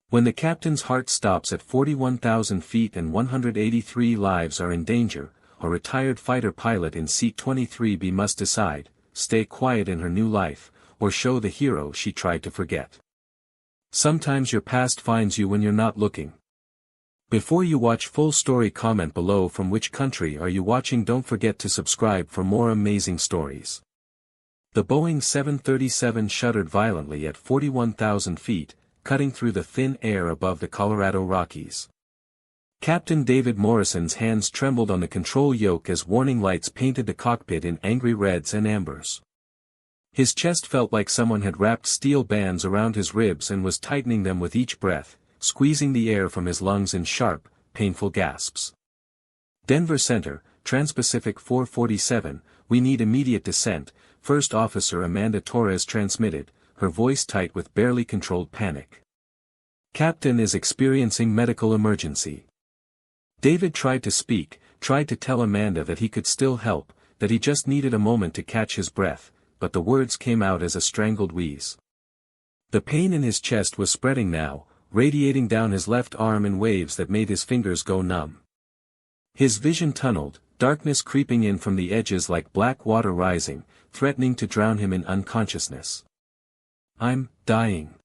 When the captain's heart stops at 41,000 feet and 183 lives are in danger, a retired fighter pilot in seat 23B must decide, stay quiet in her new life, or show the hero she tried to forget. Sometimes your past finds you when you're not looking. Before you watch full story, comment below from which country are you watching. Don't forget to subscribe for more amazing stories. The Boeing 737 shuddered violently at 41,000 feet, cutting through the thin air above the Colorado Rockies. Captain David Morrison's hands trembled on the control yoke as warning lights painted the cockpit in angry reds and ambers. His chest felt like someone had wrapped steel bands around his ribs and was tightening them with each breath, squeezing the air from his lungs in sharp, painful gasps. Denver Center, Trans-Pacific 447, we need immediate descent, First Officer Amanda Torres transmitted, her voice tight with barely controlled panic. Captain is experiencing medical emergency. David tried to speak, tried to tell Amanda that he could still help, that he just needed a moment to catch his breath, but the words came out as a strangled wheeze. The pain in his chest was spreading now, radiating down his left arm in waves that made his fingers go numb. His vision tunneled, darkness creeping in from the edges like black water rising, threatening to drown him in unconsciousness. "I'm dying,"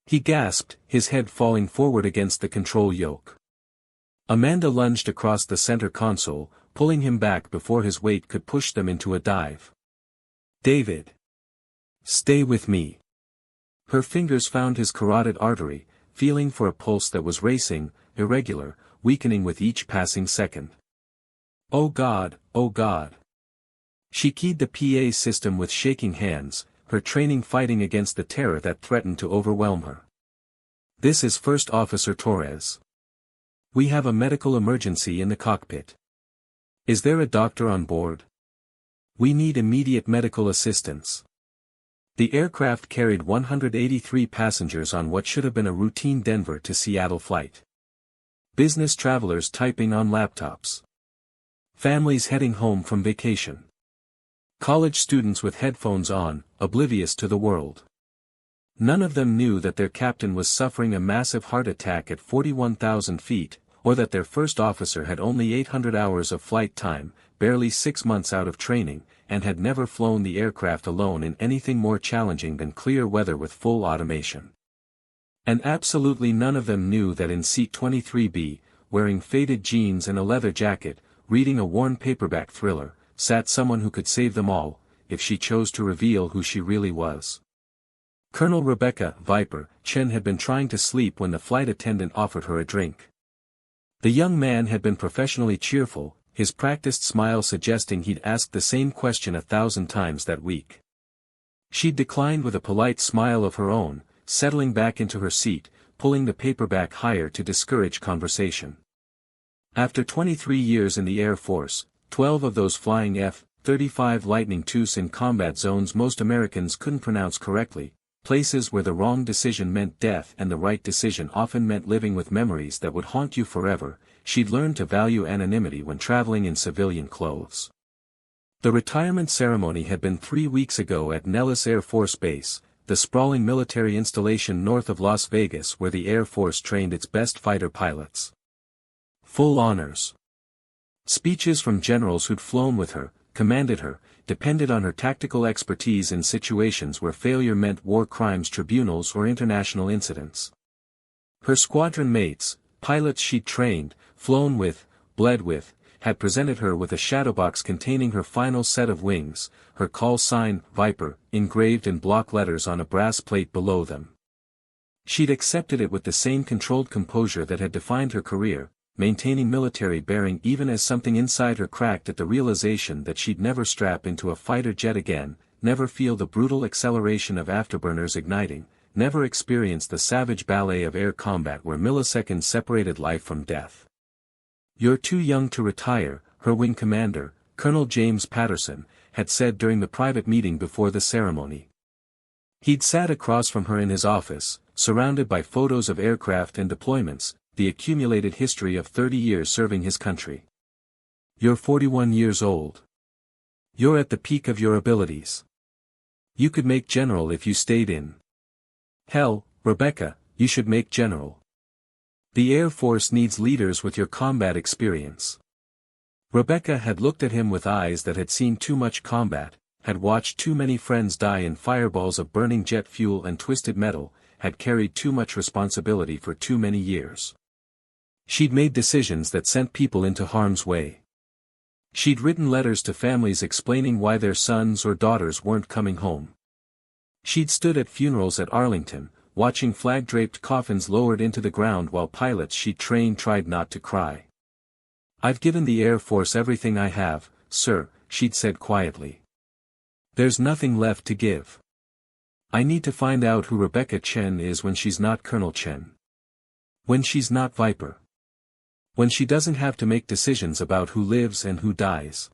he gasped, his head falling forward against the control yoke. Amanda lunged across the center console, pulling him back before his weight could push them into a dive. "David. Stay with me." Her fingers found his carotid artery, feeling for a pulse that was racing, irregular, weakening with each passing second. "Oh God, oh God." She keyed the PA system with shaking hands, her training fighting against the terror that threatened to overwhelm her. "This is First Officer Torres. We have a medical emergency in the cockpit. Is there a doctor on board? We need immediate medical assistance." The aircraft carried 183 passengers on what should have been a routine Denver to Seattle flight. Business travelers typing on laptops. Families heading home from vacation. College students with headphones on, oblivious to the world. None of them knew that their captain was suffering a massive heart attack at 41,000 feet, or that their first officer had only 800 hours of flight time, barely 6 months out of training, and had never flown the aircraft alone in anything more challenging than clear weather with full automation. And absolutely none of them knew that in seat 23B, wearing faded jeans and a leather jacket, reading a worn paperback thriller, sat someone who could save them all, if she chose to reveal who she really was. Colonel Rebecca Viper Chen had been trying to sleep when the flight attendant offered her a drink. The young man had been professionally cheerful, his practiced smile suggesting he'd asked the same question 1,000 times that week. She'd declined with a polite smile of her own, settling back into her seat, pulling the paperback higher to discourage conversation. After 23 years in the Air Force, 12 of those flying F-35 Lightning IIs in combat zones most Americans couldn't pronounce correctly, places where the wrong decision meant death and the right decision often meant living with memories that would haunt you forever, she'd learned to value anonymity when traveling in civilian clothes. The retirement ceremony had been 3 weeks ago at Nellis Air Force Base, the sprawling military installation north of Las Vegas where the Air Force trained its best fighter pilots. Full honors. Speeches from generals who'd flown with her, commanded her, depended on her tactical expertise in situations where failure meant war crimes tribunals or international incidents. Her squadron mates, pilots she'd trained, flown with, bled with, had presented her with a shadowbox containing her final set of wings, her call sign, Viper, engraved in block letters on a brass plate below them. She'd accepted it with the same controlled composure that had defined her career, maintaining military bearing even as something inside her cracked at the realization that she'd never strap into a fighter jet again, never feel the brutal acceleration of afterburners igniting, never experience the savage ballet of air combat where milliseconds separated life from death. "You're too young to retire," her wing commander, Colonel James Patterson, had said during the private meeting before the ceremony. He'd sat across from her in his office, surrounded by photos of aircraft and deployments, the accumulated history of 30 years serving his country. "You're 41 years old. You're at the peak of your abilities. You could make general if you stayed in." "Hell, Rebecca," you should make general. The Air Force needs leaders with your combat experience. Rebecca had looked at him with eyes that had seen too much combat, had watched too many friends die in fireballs of burning jet fuel and twisted metal, had carried too much responsibility for too many years. She'd made decisions that sent people into harm's way. She'd written letters to families explaining why their sons or daughters weren't coming home. She'd stood at funerals at Arlington, watching flag-draped coffins lowered into the ground while pilots she'd trained tried not to cry. "I've given the Air Force everything I have, sir," she'd said quietly. "There's nothing left to give. I need to find out who Rebecca Chen is when she's not Colonel Chen. When she's not Viper. When she doesn't have to make decisions about who lives and who dies."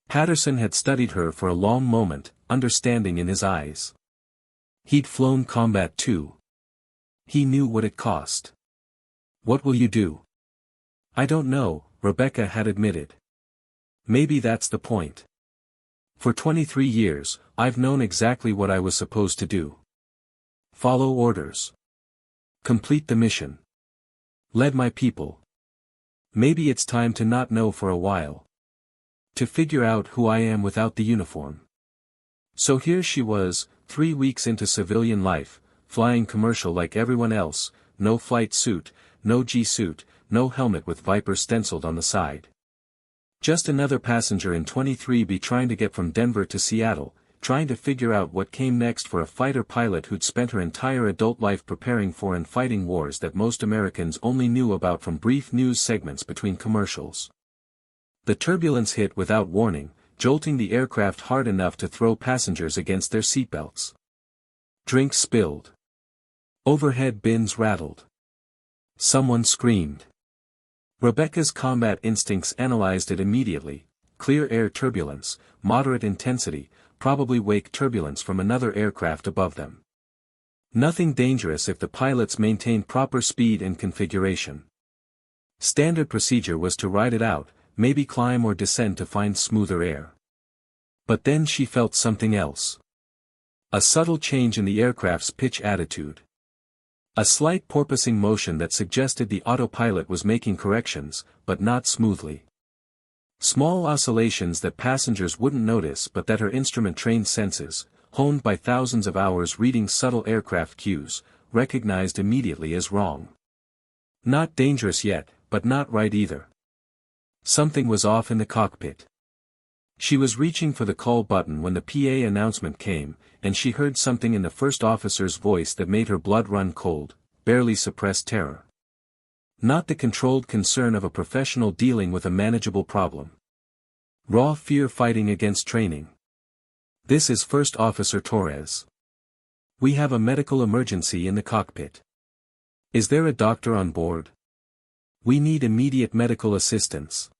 Patterson had studied her for a long moment, understanding in his eyes. He'd flown combat too. He knew what it cost. "What will you do?" "I don't know," Rebecca had admitted. "Maybe that's the point. For 23 years, I've known exactly what I was supposed to do. Follow orders. Complete the mission. Lead my people. Maybe it's time to not know for a while. To figure out who I am without the uniform." So here she was, 3 weeks into civilian life, flying commercial like everyone else, no flight suit, no G-suit, no helmet with Viper stenciled on the side. Just another passenger in 23B trying to get from Denver to Seattle, trying to figure out what came next for a fighter pilot who'd spent her entire adult life preparing for and fighting wars that most Americans only knew about from brief news segments between commercials. The turbulence hit without warning, jolting the aircraft hard enough to throw passengers against their seatbelts. Drinks spilled. Overhead bins rattled. Someone screamed. Rebecca's combat instincts analyzed it immediately: clear air turbulence, moderate intensity, probably wake turbulence from another aircraft above them. Nothing dangerous if the pilots maintained proper speed and configuration. Standard procedure was to ride it out, maybe climb or descend to find smoother air. But then she felt something else. A subtle change in the aircraft's pitch attitude. A slight porpoising motion that suggested the autopilot was making corrections, but not smoothly. Small oscillations that passengers wouldn't notice but that her instrument-trained senses, honed by thousands of hours reading subtle aircraft cues, recognized immediately as wrong. Not dangerous yet, but not right either. Something was off in the cockpit. She was reaching for the call button when the PA announcement came, and she heard something in the first officer's voice that made her blood run cold, barely suppressed terror. Not the controlled concern of a professional dealing with a manageable problem. Raw fear fighting against training. "This is First Officer Torres. We have a medical emergency in the cockpit. Is there a doctor on board? We need immediate medical assistance."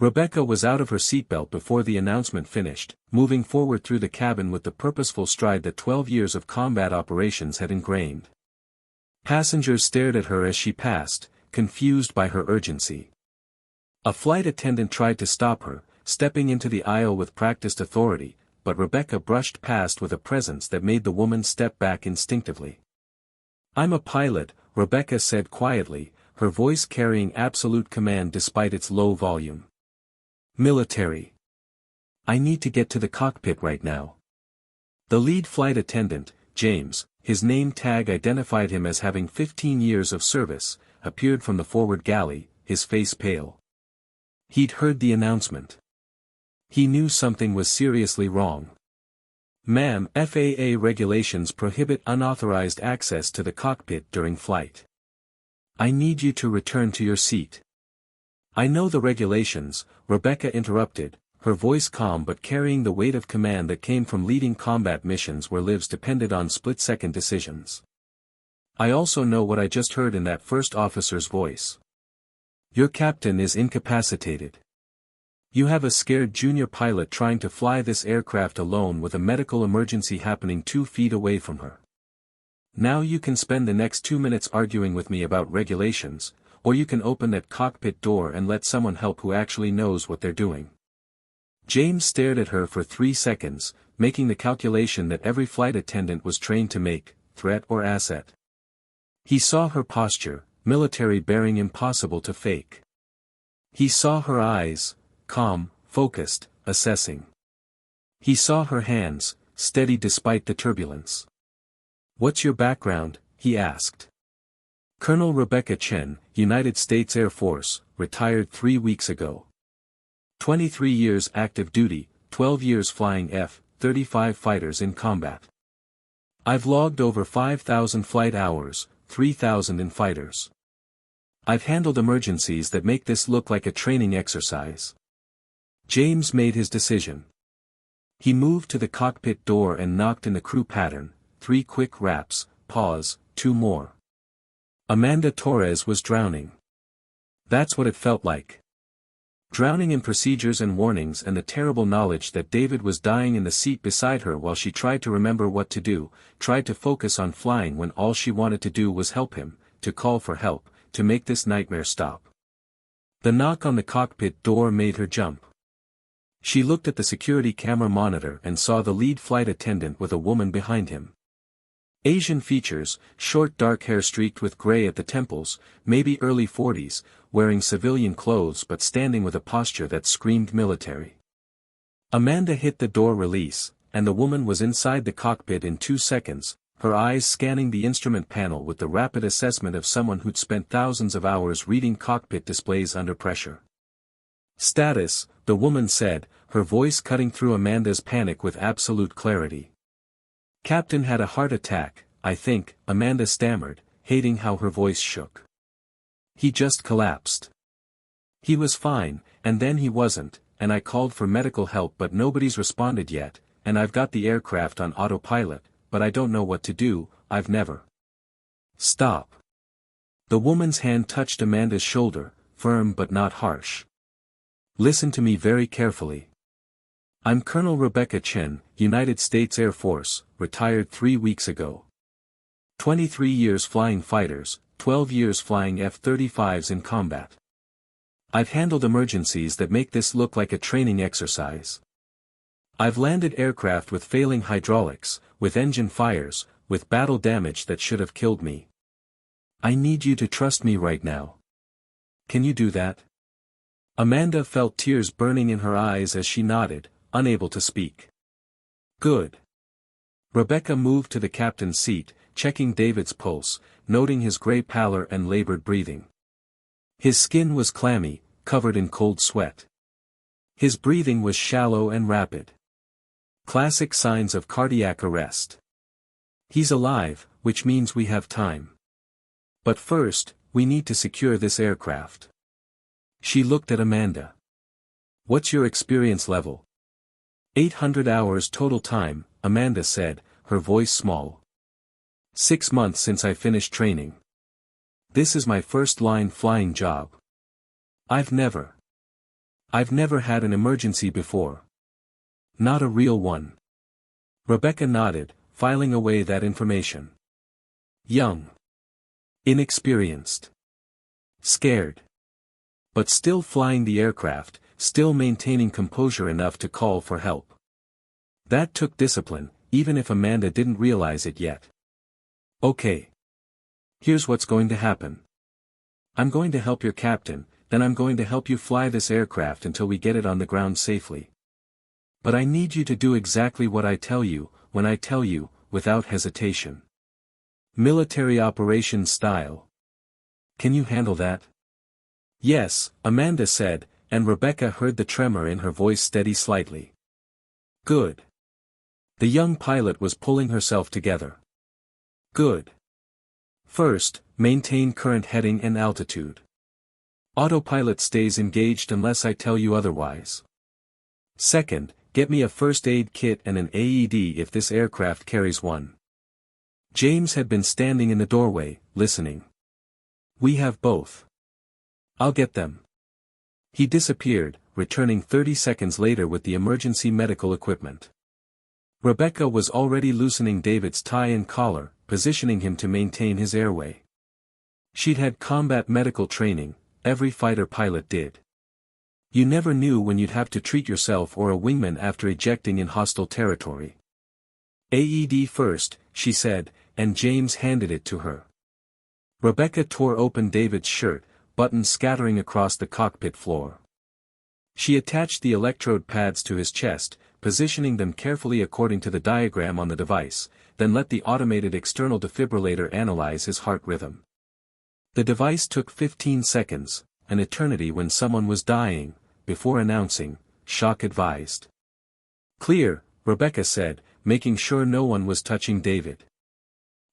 Rebecca was out of her seatbelt before the announcement finished, moving forward through the cabin with the purposeful stride that 12 years of combat operations had ingrained. Passengers stared at her as she passed, confused by her urgency. A flight attendant tried to stop her, stepping into the aisle with practiced authority, but Rebecca brushed past with a presence that made the woman step back instinctively. "I'm a pilot," Rebecca said quietly, her voice carrying absolute command despite its low volume. "Military. I need to get to the cockpit right now." The lead flight attendant, James, his name tag identified him as having 15 years of service, appeared from the forward galley, his face pale. He'd heard the announcement. He knew something was seriously wrong. "Ma'am, FAA regulations prohibit unauthorized access to the cockpit during flight. I need you to return to your seat." "I know the regulations," Rebecca interrupted, her voice calm but carrying the weight of command that came from leading combat missions where lives depended on split-second decisions. "I also know what I just heard in that first officer's voice. Your captain is incapacitated. You have a scared junior pilot trying to fly this aircraft alone with a medical emergency happening 2 feet away from her. Now you can spend the next 2 minutes arguing with me about regulations, or you can open that cockpit door and let someone help who actually knows what they're doing." James stared at her for 3 seconds, making the calculation that every flight attendant was trained to make: threat or asset. He saw her posture, military bearing impossible to fake. He saw her eyes, calm, focused, assessing. He saw her hands, steady despite the turbulence. "What's your background?" he asked. "Colonel Rebecca Chen, United States Air Force, retired 3 weeks ago. 23 years active duty, 12 years flying F-35 fighters in combat. I've logged over 5,000 flight hours, 3,000 in fighters. I've handled emergencies that make this look like a training exercise." James made his decision. He moved to the cockpit door and knocked in the crew pattern, 3 quick raps, pause, 2 more. Amanda Torres was drowning. That's what it felt like. Drowning in procedures and warnings and the terrible knowledge that David was dying in the seat beside her while she tried to remember what to do, tried to focus on flying when all she wanted to do was help him, to call for help, to make this nightmare stop. The knock on the cockpit door made her jump. She looked at the security camera monitor and saw the lead flight attendant with a woman behind him. Asian features, short dark hair streaked with gray at the temples, maybe early 40s, wearing civilian clothes but standing with a posture that screamed military. Amanda hit the door release, and the woman was inside the cockpit in 2 seconds, her eyes scanning the instrument panel with the rapid assessment of someone who'd spent thousands of hours reading cockpit displays under pressure. "Status," the woman said, her voice cutting through Amanda's panic with absolute clarity. "Captain had a heart attack, I think," Amanda stammered, hating how her voice shook. "He just collapsed. He was fine, and then he wasn't, and I called for medical help but nobody's responded yet, and I've got the aircraft on autopilot, but I don't know what to do, I've never." "Stop." The woman's hand touched Amanda's shoulder, firm but not harsh. "Listen to me very carefully. I'm Colonel Rebecca Chen, United States Air Force, retired 3 weeks ago. 23 years flying fighters, 12 years flying F-35s in combat. I've handled emergencies that make this look like a training exercise. I've landed aircraft with failing hydraulics, with engine fires, with battle damage that should have killed me. I need you to trust me right now. Can you do that?" Amanda felt tears burning in her eyes as she nodded, unable to speak. "Good." Rebecca moved to the captain's seat, checking David's pulse, noting his gray pallor and labored breathing. His skin was clammy, covered in cold sweat. His breathing was shallow and rapid. Classic signs of cardiac arrest. "He's alive, which means we have time. But first, we need to secure this aircraft." She looked at Amanda. "What's your experience level?" 800 hours total time, Amanda said, her voice small. 6 months since I finished training. This is my first-line flying job. I've never had an emergency before. Not a real one." Rebecca nodded, filing away that information. Young. Inexperienced. Scared. But still flying the aircraft, still maintaining composure enough to call for help. That took discipline, even if Amanda didn't realize it yet. "Okay. Here's what's going to happen. I'm going to help your captain, then I'm going to help you fly this aircraft until we get it on the ground safely. But I need you to do exactly what I tell you, when I tell you, without hesitation. Military operations style. Can you handle that?" "Yes," Amanda said, and Rebecca heard the tremor in her voice steady slightly. "Good." The young pilot was pulling herself together. "Good. First, maintain current heading and altitude. Autopilot stays engaged unless I tell you otherwise. Second, get me a first aid kit and an AED if this aircraft carries one." James had been standing in the doorway, listening. "We have both. I'll get them." He disappeared, returning 30 seconds later with the emergency medical equipment. Rebecca was already loosening David's tie and collar, positioning him to maintain his airway. She'd had combat medical training, every fighter pilot did. You never knew when you'd have to treat yourself or a wingman after ejecting in hostile territory. "AED first," she said, and James handed it to her. Rebecca tore open David's shirt, buttons scattering across the cockpit floor. She attached the electrode pads to his chest, positioning them carefully according to the diagram on the device, then let the automated external defibrillator analyze his heart rhythm. The device took 15 seconds, an eternity when someone was dying, before announcing, "Shock advised." "Clear," Rebecca said, making sure no one was touching David.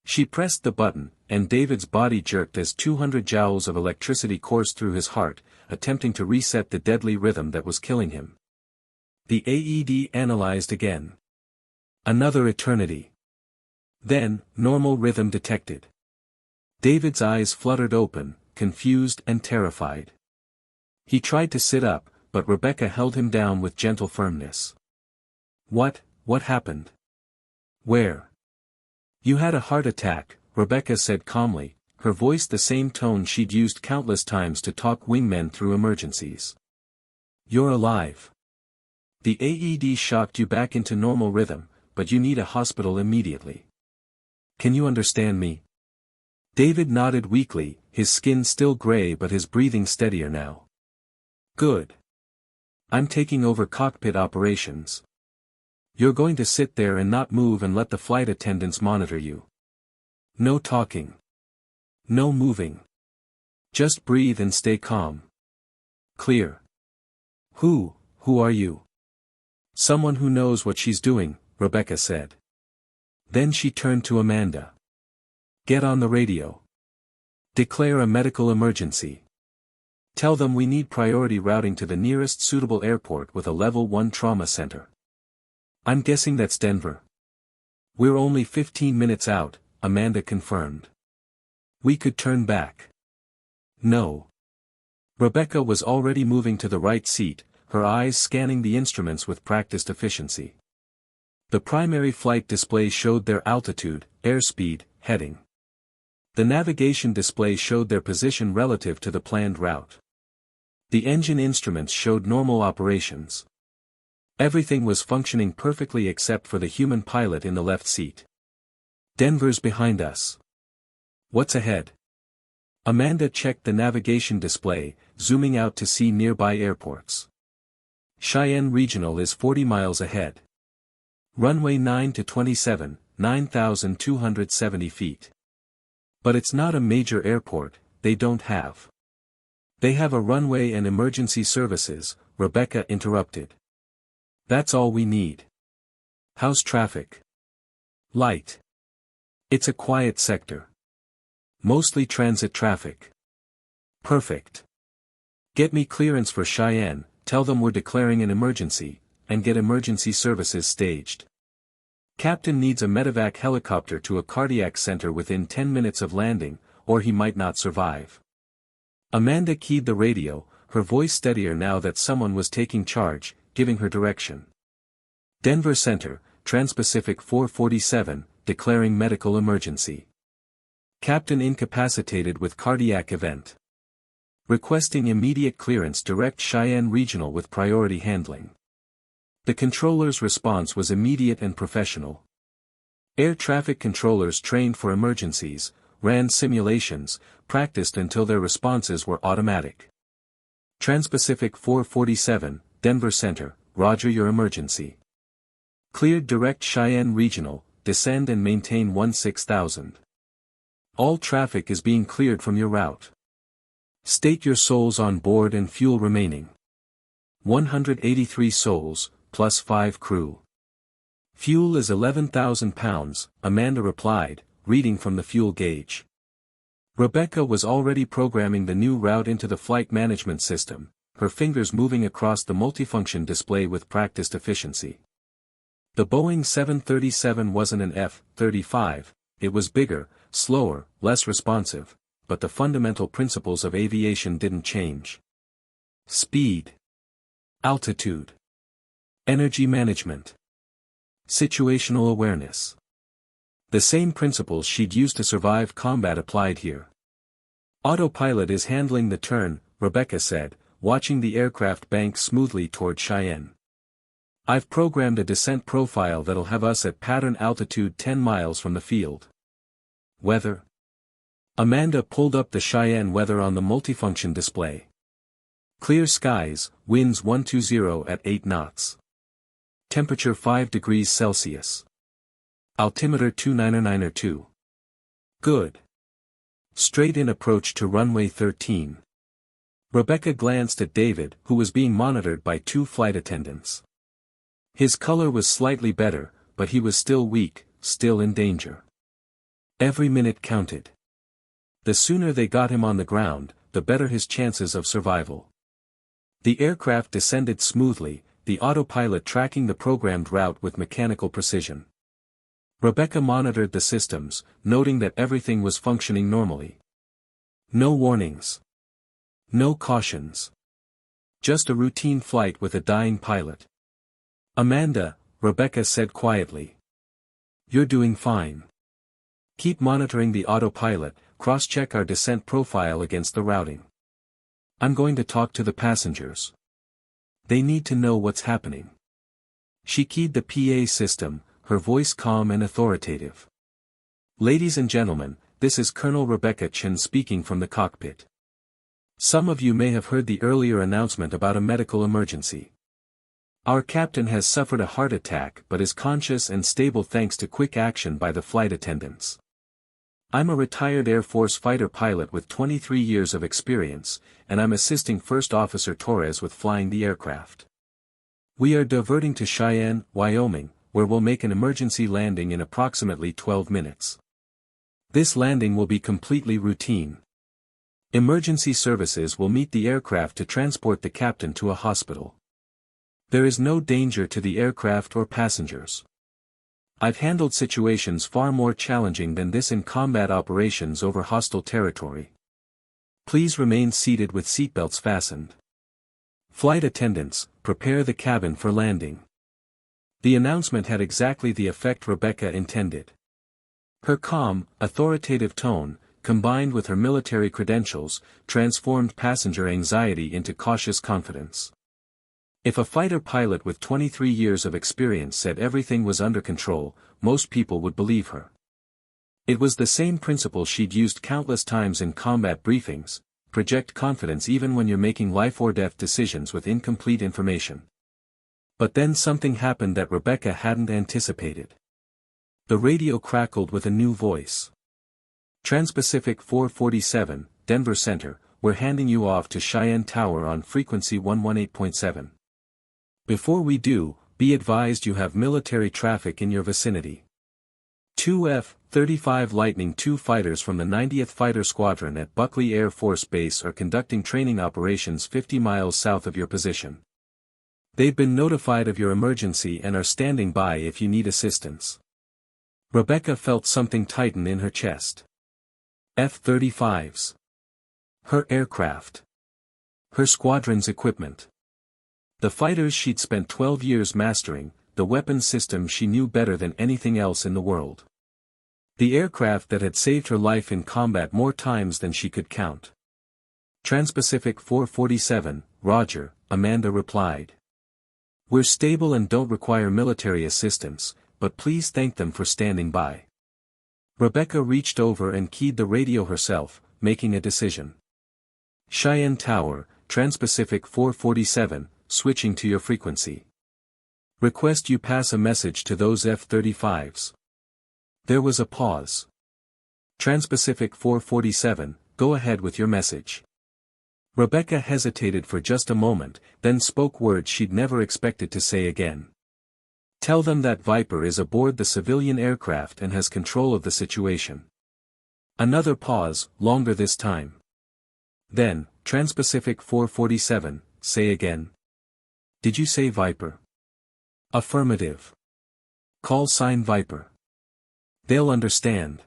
She pressed the button, and David's body jerked as 200 joules of electricity coursed through his heart, attempting to reset the deadly rhythm that was killing him. The AED analyzed again. Another eternity. Then, normal rhythm detected. David's eyes fluttered open, confused and terrified. He tried to sit up, but Rebecca held him down with gentle firmness. What happened? Where? You had a heart attack, Rebecca said calmly, her voice the same tone she'd used countless times to talk wingmen through emergencies. You're alive. The AED shocked you back into normal rhythm, but you need a hospital immediately. Can you understand me? David nodded weakly, his skin still gray but his breathing steadier now. Good. I'm taking over cockpit operations. You're going to sit there and not move and let the flight attendants monitor you. No talking. No moving. Just breathe and stay calm. Clear. Who are you? Someone who knows what she's doing, Rebecca said. Then she turned to Amanda. Get on the radio. Declare a medical emergency. Tell them we need priority routing to the nearest suitable airport with a level 1 trauma center. I'm guessing that's Denver. We're only 15 minutes out, Amanda confirmed. We could turn back. No. Rebecca was already moving to the right seat, her eyes scanning the instruments with practiced efficiency. The primary flight display showed their altitude, airspeed, heading. The navigation display showed their position relative to the planned route. The engine instruments showed normal operations. Everything was functioning perfectly except for the human pilot in the left seat. Denver's behind us. What's ahead? Amanda checked the navigation display, zooming out to see nearby airports. Cheyenne Regional is 40 miles ahead. Runway 9 to 27, 9,270 feet. But it's not a major airport, they don't have. They have a runway and emergency services, Rebecca interrupted. That's all we need. How's traffic? Light. It's a quiet sector. Mostly transit traffic. Perfect. Get me clearance for Cheyenne, tell them we're declaring an emergency, and get emergency services staged. Captain needs a medevac helicopter to a cardiac center within 10 minutes of landing, or he might not survive. Amanda keyed the radio, her voice steadier now that someone was taking charge, giving her direction. Denver Center, Trans-Pacific 447, declaring medical emergency. Captain incapacitated with cardiac event. Requesting immediate clearance, direct Cheyenne Regional with priority handling. The controller's response was immediate and professional. Air traffic controllers trained for emergencies, ran simulations, practiced until their responses were automatic. Trans-Pacific 447, Denver Center, roger your emergency. Cleared direct Cheyenne Regional, descend and maintain 16,000. All traffic is being cleared from your route. State your souls on board and fuel remaining. 183 souls, plus 5 crew. Fuel is 11,000 pounds, Amanda replied, reading from the fuel gauge. Rebecca was already programming the new route into the flight management system, her fingers moving across the multifunction display with practiced efficiency. The Boeing 737 wasn't an F-35, it was bigger, slower, less responsive, but the fundamental principles of aviation didn't change. Speed. Altitude. Energy management. Situational awareness. The same principles she'd used to survive combat applied here. Autopilot is handling the turn, Rebecca said, watching the aircraft bank smoothly toward Cheyenne. I've programmed a descent profile that'll have us at pattern altitude 10 miles from the field. Weather? Amanda pulled up the Cheyenne weather on the multifunction display. Clear skies, winds 120 at 8 knots. Temperature 5 degrees Celsius. Altimeter 29902. Good. Straight-in approach to runway 13. Rebecca glanced at David, who was being monitored by 2 flight attendants. His color was slightly better, but he was still weak, still in danger. Every minute counted. The sooner they got him on the ground, the better his chances of survival. The aircraft descended smoothly, the autopilot tracking the programmed route with mechanical precision. Rebecca monitored the systems, noting that everything was functioning normally. No warnings. No cautions. Just a routine flight with a dying pilot. Amanda, Rebecca said quietly. You're doing fine. Keep monitoring the autopilot, cross-check our descent profile against the routing. I'm going to talk to the passengers. They need to know what's happening. She keyed the PA system, her voice calm and authoritative. Ladies and gentlemen, this is Colonel Rebecca Chen speaking from the cockpit. Some of you may have heard the earlier announcement about a medical emergency. Our captain has suffered a heart attack but is conscious and stable thanks to quick action by the flight attendants. I'm a retired Air Force fighter pilot with 23 years of experience, and I'm assisting First Officer Torres with flying the aircraft. We are diverting to Cheyenne, Wyoming, where we'll make an emergency landing in approximately 12 minutes. This landing will be completely routine. Emergency services will meet the aircraft to transport the captain to a hospital. There is no danger to the aircraft or passengers. I've handled situations far more challenging than this in combat operations over hostile territory. Please remain seated with seatbelts fastened. Flight attendants, prepare the cabin for landing. The announcement had exactly the effect Rebecca intended. Her calm, authoritative tone, combined with her military credentials, transformed passenger anxiety into cautious confidence. If a fighter pilot with 23 years of experience said everything was under control, most people would believe her. It was the same principle she'd used countless times in combat briefings: project confidence even when you're making life-or-death decisions with incomplete information. But then something happened that Rebecca hadn't anticipated. The radio crackled with a new voice. Trans-Pacific 447, Denver Center, we're handing you off to Cheyenne Tower on frequency 118.7. Before we do, be advised you have military traffic in your vicinity. 2 F-35 Lightning II fighters from the 90th Fighter Squadron at Buckley Air Force Base are conducting training operations 50 miles south of your position. They've been notified of your emergency and are standing by if you need assistance. Rebecca felt something tighten in her chest. F-35s. Her aircraft. Her squadron's equipment. The fighters she'd spent 12 years mastering, the weapons system she knew better than anything else in the world. The aircraft that had saved her life in combat more times than she could count. Trans-Pacific 447, Roger, Amanda replied. We're stable and don't require military assistance, but please thank them for standing by. Rebecca reached over and keyed the radio herself, making a decision. Cheyenne Tower, Trans-Pacific 447, switching to your frequency. Request you pass a message to those F-35s. There was a pause. Trans-Pacific 447, go ahead with your message. Rebecca hesitated for just a moment, then spoke words she'd never expected to say again. Tell them that Viper is aboard the civilian aircraft and has control of the situation. Another pause, longer this time. Then, Trans-Pacific 447, say again. Did you say Viper? Affirmative. Call sign Viper. They'll understand.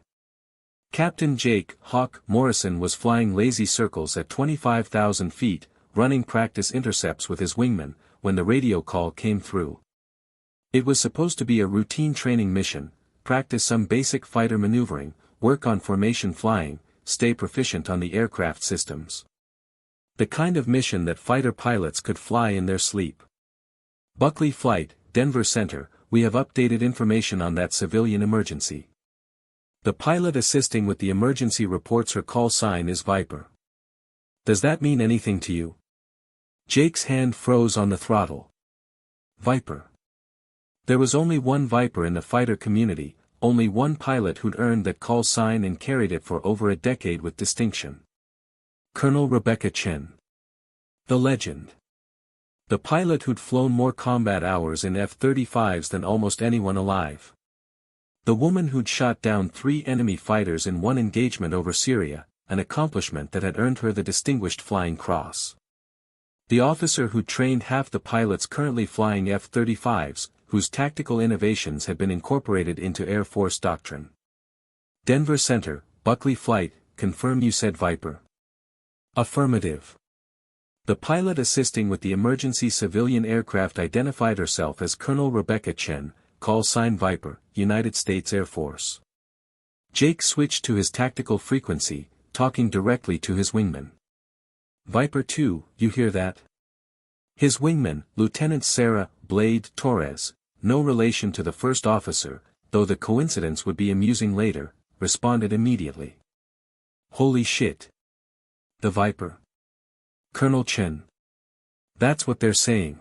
Captain Jake "Hawk" Morrison was flying lazy circles at 25,000 feet, running practice intercepts with his wingman, when the radio call came through. It was supposed to be a routine training mission: practice some basic fighter maneuvering, work on formation flying, stay proficient on the aircraft systems. The kind of mission that fighter pilots could fly in their sleep. Buckley Flight, Denver Center, we have updated information on that civilian emergency. The pilot assisting with the emergency reports her call sign is Viper. Does that mean anything to you? Jake's hand froze on the throttle. Viper. There was only one Viper in the fighter community, only one pilot who'd earned that call sign and carried it for over a decade with distinction. Colonel Rebecca Chen. The legend. The pilot who'd flown more combat hours in F-35s than almost anyone alive. The woman who'd shot down 3 enemy fighters in one engagement over Syria, an accomplishment that had earned her the Distinguished Flying Cross. The officer who'd trained half the pilots currently flying F-35s, whose tactical innovations had been incorporated into Air Force doctrine. Denver Center, Buckley Flight, confirm you said Viper? Affirmative. The pilot assisting with the emergency civilian aircraft identified herself as Colonel Rebecca Chen, call sign Viper, United States Air Force. Jake switched to his tactical frequency, talking directly to his wingman. Viper 2, you hear that? His wingman, Lieutenant Sarah Blade Torres, no relation to the first officer, though the coincidence would be amusing later, responded immediately. Holy shit. The Viper. Colonel Chen. That's what they're saying.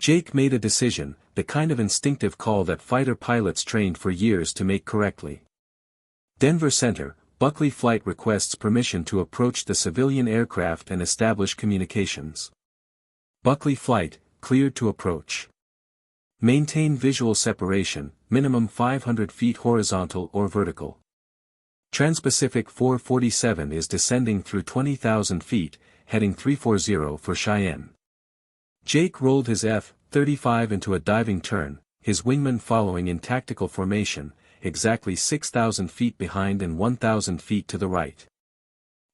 Jake made a decision, the kind of instinctive call that fighter pilots trained for years to make correctly. Denver Center, Buckley Flight requests permission to approach the civilian aircraft and establish communications. Buckley Flight, cleared to approach. Maintain visual separation, minimum 500 feet horizontal or vertical. Trans-Pacific 447 is descending through 20,000 feet, heading 340 for Cheyenne. Jake rolled his F-35 into a diving turn, his wingman following in tactical formation, exactly 6,000 feet behind and 1,000 feet to the right.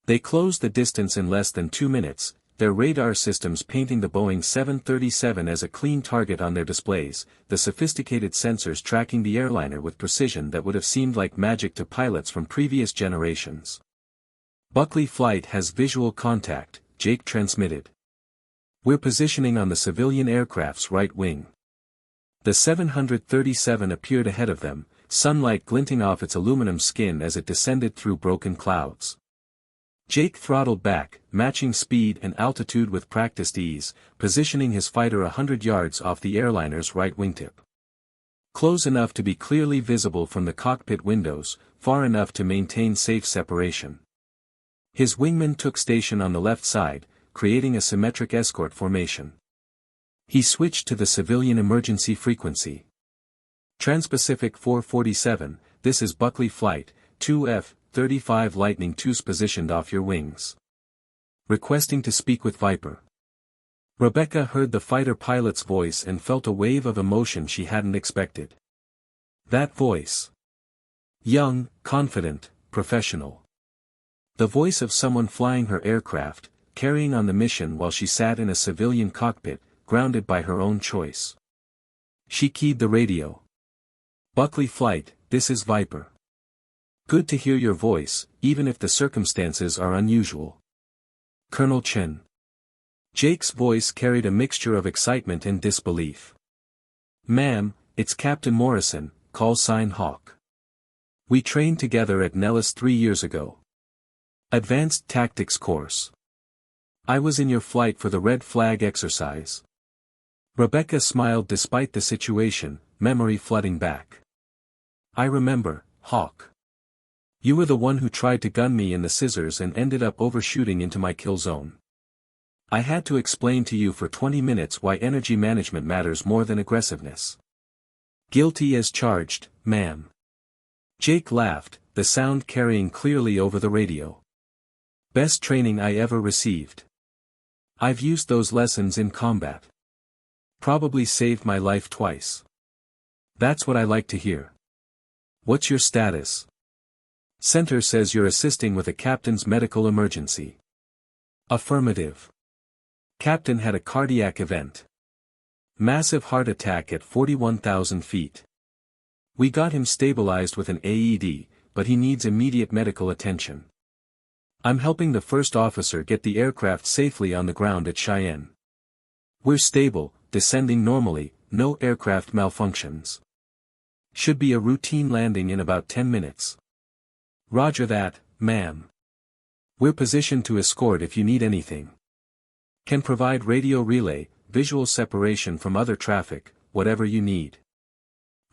They closed the distance in less than 2 minutes, their radar systems painting the Boeing 737 as a clean target on their displays, the sophisticated sensors tracking the airliner with precision that would have seemed like magic to pilots from previous generations. Buckley Flight has visual contact, Jake transmitted. We're positioning on the civilian aircraft's right wing. The 737 appeared ahead of them, sunlight glinting off its aluminum skin as it descended through broken clouds. Jake throttled back, matching speed and altitude with practiced ease, positioning his fighter 100 yards off the airliner's right wingtip. Close enough to be clearly visible from the cockpit windows, far enough to maintain safe separation. His wingman took station on the left side, creating a symmetric escort formation. He switched to the civilian emergency frequency. Trans-Pacific 447, this is Buckley Flight, 2F-35 Lightning II's positioned off your wings. Requesting to speak with Viper. Rebecca heard the fighter pilot's voice and felt a wave of emotion she hadn't expected. That voice. Young, confident, professional. The voice of someone flying her aircraft, carrying on the mission while she sat in a civilian cockpit, grounded by her own choice. She keyed the radio. Buckley Flight, this is Viper. Good to hear your voice, even if the circumstances are unusual. Colonel Chen. Jake's voice carried a mixture of excitement and disbelief. Ma'am, it's Captain Morrison, call sign Hawk. We trained together at Nellis 3 years ago. Advanced Tactics Course. I was in your flight for the red flag exercise. Rebecca smiled despite the situation, memory flooding back. I remember, Hawk. You were the one who tried to gun me in the scissors and ended up overshooting into my kill zone. I had to explain to you for 20 minutes why energy management matters more than aggressiveness. Guilty as charged, ma'am. Jake laughed, the sound carrying clearly over the radio. Best training I ever received. I've used those lessons in combat. Probably saved my life twice. That's what I like to hear. What's your status? Center says you're assisting with a captain's medical emergency. Affirmative. Captain had a cardiac event. Massive heart attack at 41,000 feet. We got him stabilized with an AED, but he needs immediate medical attention. I'm helping the first officer get the aircraft safely on the ground at Cheyenne. We're stable, descending normally, no aircraft malfunctions. Should be a routine landing in about 10 minutes. Roger that, ma'am. We're positioned to escort if you need anything. Can provide radio relay, visual separation from other traffic, whatever you need.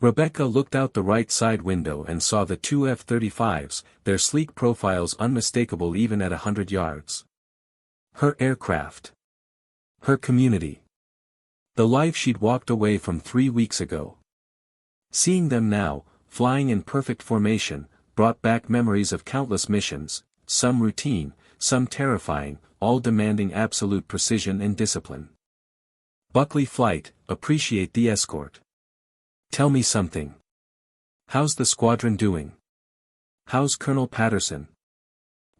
Rebecca looked out the right side window and saw the two F-35s, their sleek profiles unmistakable even at 100 yards. Her aircraft. Her community. The life she'd walked away from 3 weeks ago. Seeing them now, flying in perfect formation, brought back memories of countless missions, some routine, some terrifying, all demanding absolute precision and discipline. Buckley Flight, appreciate the escort. Tell me something. How's the squadron doing? How's Colonel Patterson?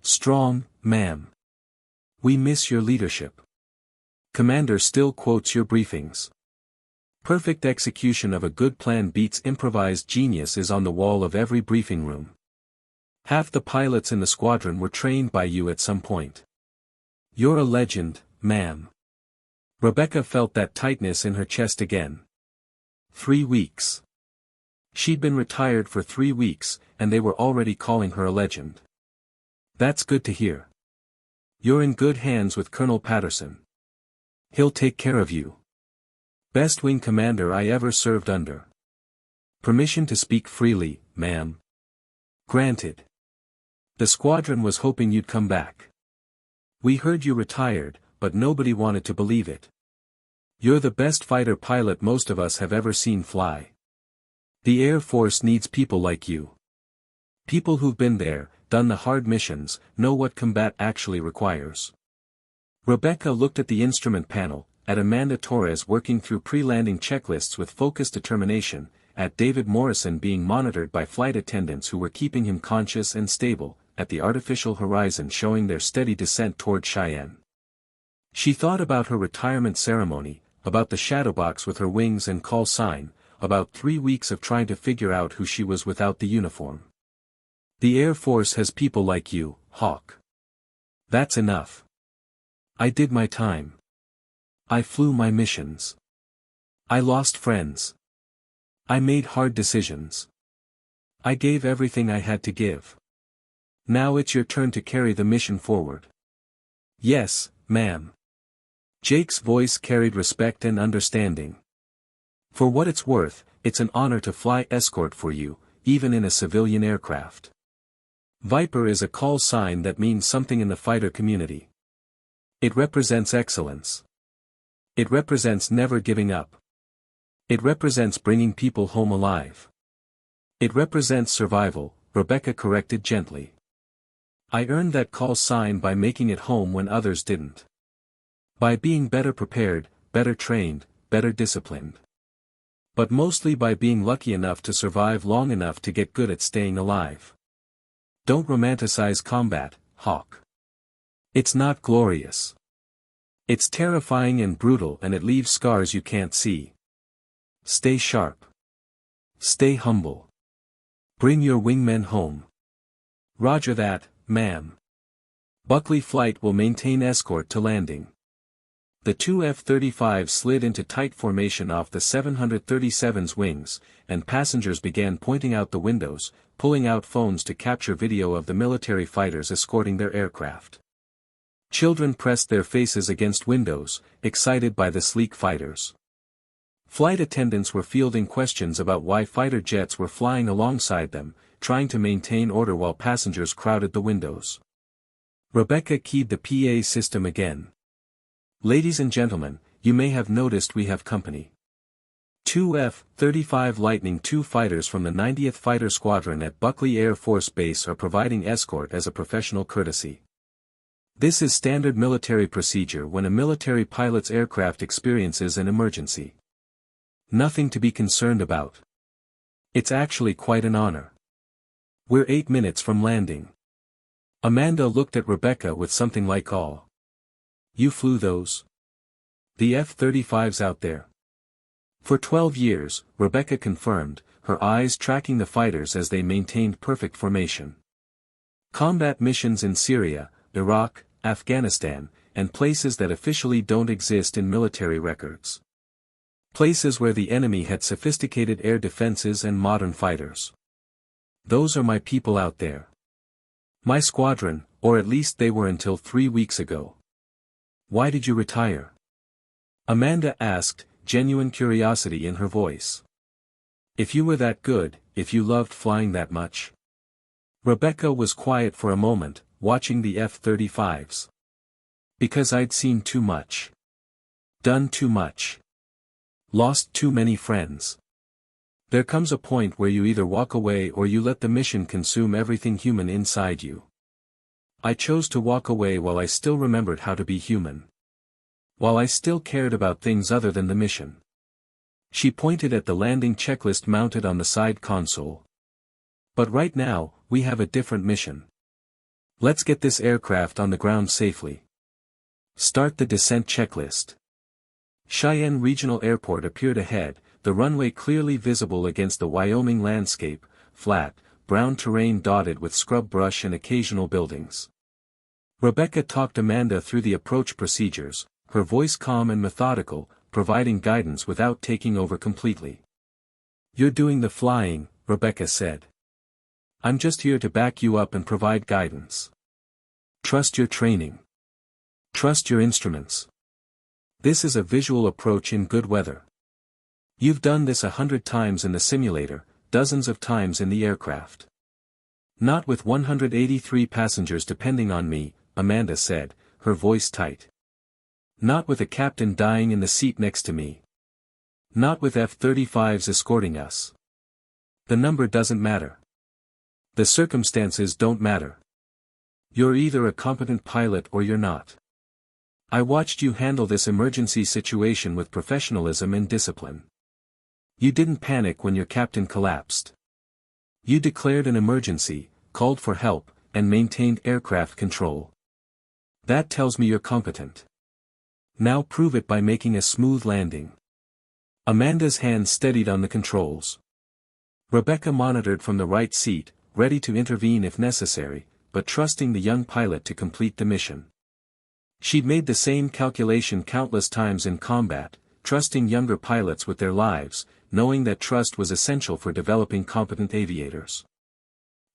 Strong, ma'am. We miss your leadership. Commander still quotes your briefings. Perfect execution of a good plan beats improvised genius is on the wall of every briefing room. Half the pilots in the squadron were trained by you at some point. You're a legend, ma'am. Rebecca felt that tightness in her chest again. 3 weeks. She'd been retired for 3 weeks, and they were already calling her a legend. That's good to hear. You're in good hands with Colonel Patterson. He'll take care of you. Best wing commander I ever served under. Permission to speak freely, ma'am. Granted. The squadron was hoping you'd come back. We heard you retired, but nobody wanted to believe it. You're the best fighter pilot most of us have ever seen fly. The Air Force needs people like you. People who've been there, done the hard missions, know what combat actually requires. Rebecca looked at the instrument panel, at Amanda Torres working through pre-landing checklists with focused determination, at David Morrison being monitored by flight attendants who were keeping him conscious and stable, at the artificial horizon showing their steady descent toward Cheyenne. She thought about her retirement ceremony, about the shadowbox with her wings and call sign, about 3 weeks of trying to figure out who she was without the uniform. The Air Force has people like you, Hawk. That's enough. I did my time. I flew my missions. I lost friends. I made hard decisions. I gave everything I had to give. Now it's your turn to carry the mission forward. Yes, ma'am. Jake's voice carried respect and understanding. For what it's worth, it's an honor to fly escort for you, even in a civilian aircraft. Viper is a call sign that means something in the fighter community. It represents excellence. It represents never giving up. It represents bringing people home alive. It represents survival, Rebecca corrected gently. I earned that call sign by making it home when others didn't. By being better prepared, better trained, better disciplined. But mostly by being lucky enough to survive long enough to get good at staying alive. Don't romanticize combat, Hawk. It's not glorious. It's terrifying and brutal and it leaves scars you can't see. Stay sharp. Stay humble. Bring your wingmen home. Roger that, ma'am. Buckley Flight will maintain escort to landing. The two F-35s slid into tight formation off the 737's wings, and passengers began pointing out the windows, pulling out phones to capture video of the military fighters escorting their aircraft. Children pressed their faces against windows, excited by the sleek fighters. Flight attendants were fielding questions about why fighter jets were flying alongside them, trying to maintain order while passengers crowded the windows. Rebecca keyed the PA system again. Ladies and gentlemen, you may have noticed we have company. 2 F-35 Lightning II fighters from the 90th Fighter Squadron at Buckley Air Force Base are providing escort as a professional courtesy. This is standard military procedure when a military pilot's aircraft experiences an emergency. Nothing to be concerned about. It's actually quite an honor. We're 8 minutes from landing. Amanda looked at Rebecca with something like awe. You flew those? The F-35s out there. For 12 years, Rebecca confirmed, her eyes tracking the fighters as they maintained perfect formation. Combat missions in Syria, Iraq, Afghanistan, and places that officially don't exist in military records. Places where the enemy had sophisticated air defenses and modern fighters. Those are my people out there. My squadron, or at least they were until 3 weeks ago. Why did you retire? Amanda asked, genuine curiosity in her voice. If you were that good, if you loved flying that much. Rebecca was quiet for a moment, watching the F-35s. Because I'd seen too much. Done too much. Lost too many friends. There comes a point where you either walk away or you let the mission consume everything human inside you. I chose to walk away while I still remembered how to be human. While I still cared about things other than the mission. She pointed at the landing checklist mounted on the side console. But right now, we have a different mission. Let's get this aircraft on the ground safely. Start the descent checklist. Cheyenne Regional Airport appeared ahead, the runway clearly visible against the Wyoming landscape, flat, brown terrain dotted with scrub brush and occasional buildings. Rebecca talked Amanda through the approach procedures, her voice calm and methodical, providing guidance without taking over completely. You're doing the flying, Rebecca said. I'm just here to back you up and provide guidance. Trust your training. Trust your instruments. This is a visual approach in good weather. You've done this 100 times in the simulator, dozens of times in the aircraft. Not with 183 passengers depending on me, Amanda said, her voice tight. Not with a captain dying in the seat next to me. Not with F-35s escorting us. The number doesn't matter. The circumstances don't matter. You're either a competent pilot or you're not. I watched you handle this emergency situation with professionalism and discipline. You didn't panic when your captain collapsed. You declared an emergency, called for help, and maintained aircraft control. That tells me you're competent. Now prove it by making a smooth landing. Amanda's hand steadied on the controls. Rebecca monitored from the right seat, ready to intervene if necessary, but trusting the young pilot to complete the mission. She'd made the same calculation countless times in combat, trusting younger pilots with their lives, knowing that trust was essential for developing competent aviators.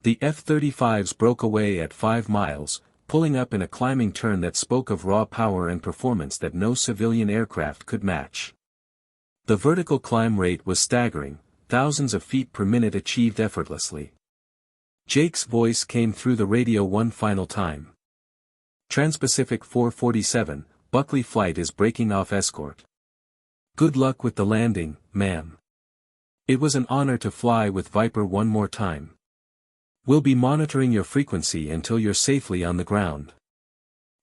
The F-35s broke away at 5 miles, pulling up in a climbing turn that spoke of raw power and performance that no civilian aircraft could match. The vertical climb rate was staggering, thousands of feet per minute achieved effortlessly. Jake's voice came through the radio one final time. Trans-Pacific 447, Buckley Flight is breaking off escort. Good luck with the landing, ma'am. It was an honor to fly with Viper one more time. We'll be monitoring your frequency until you're safely on the ground.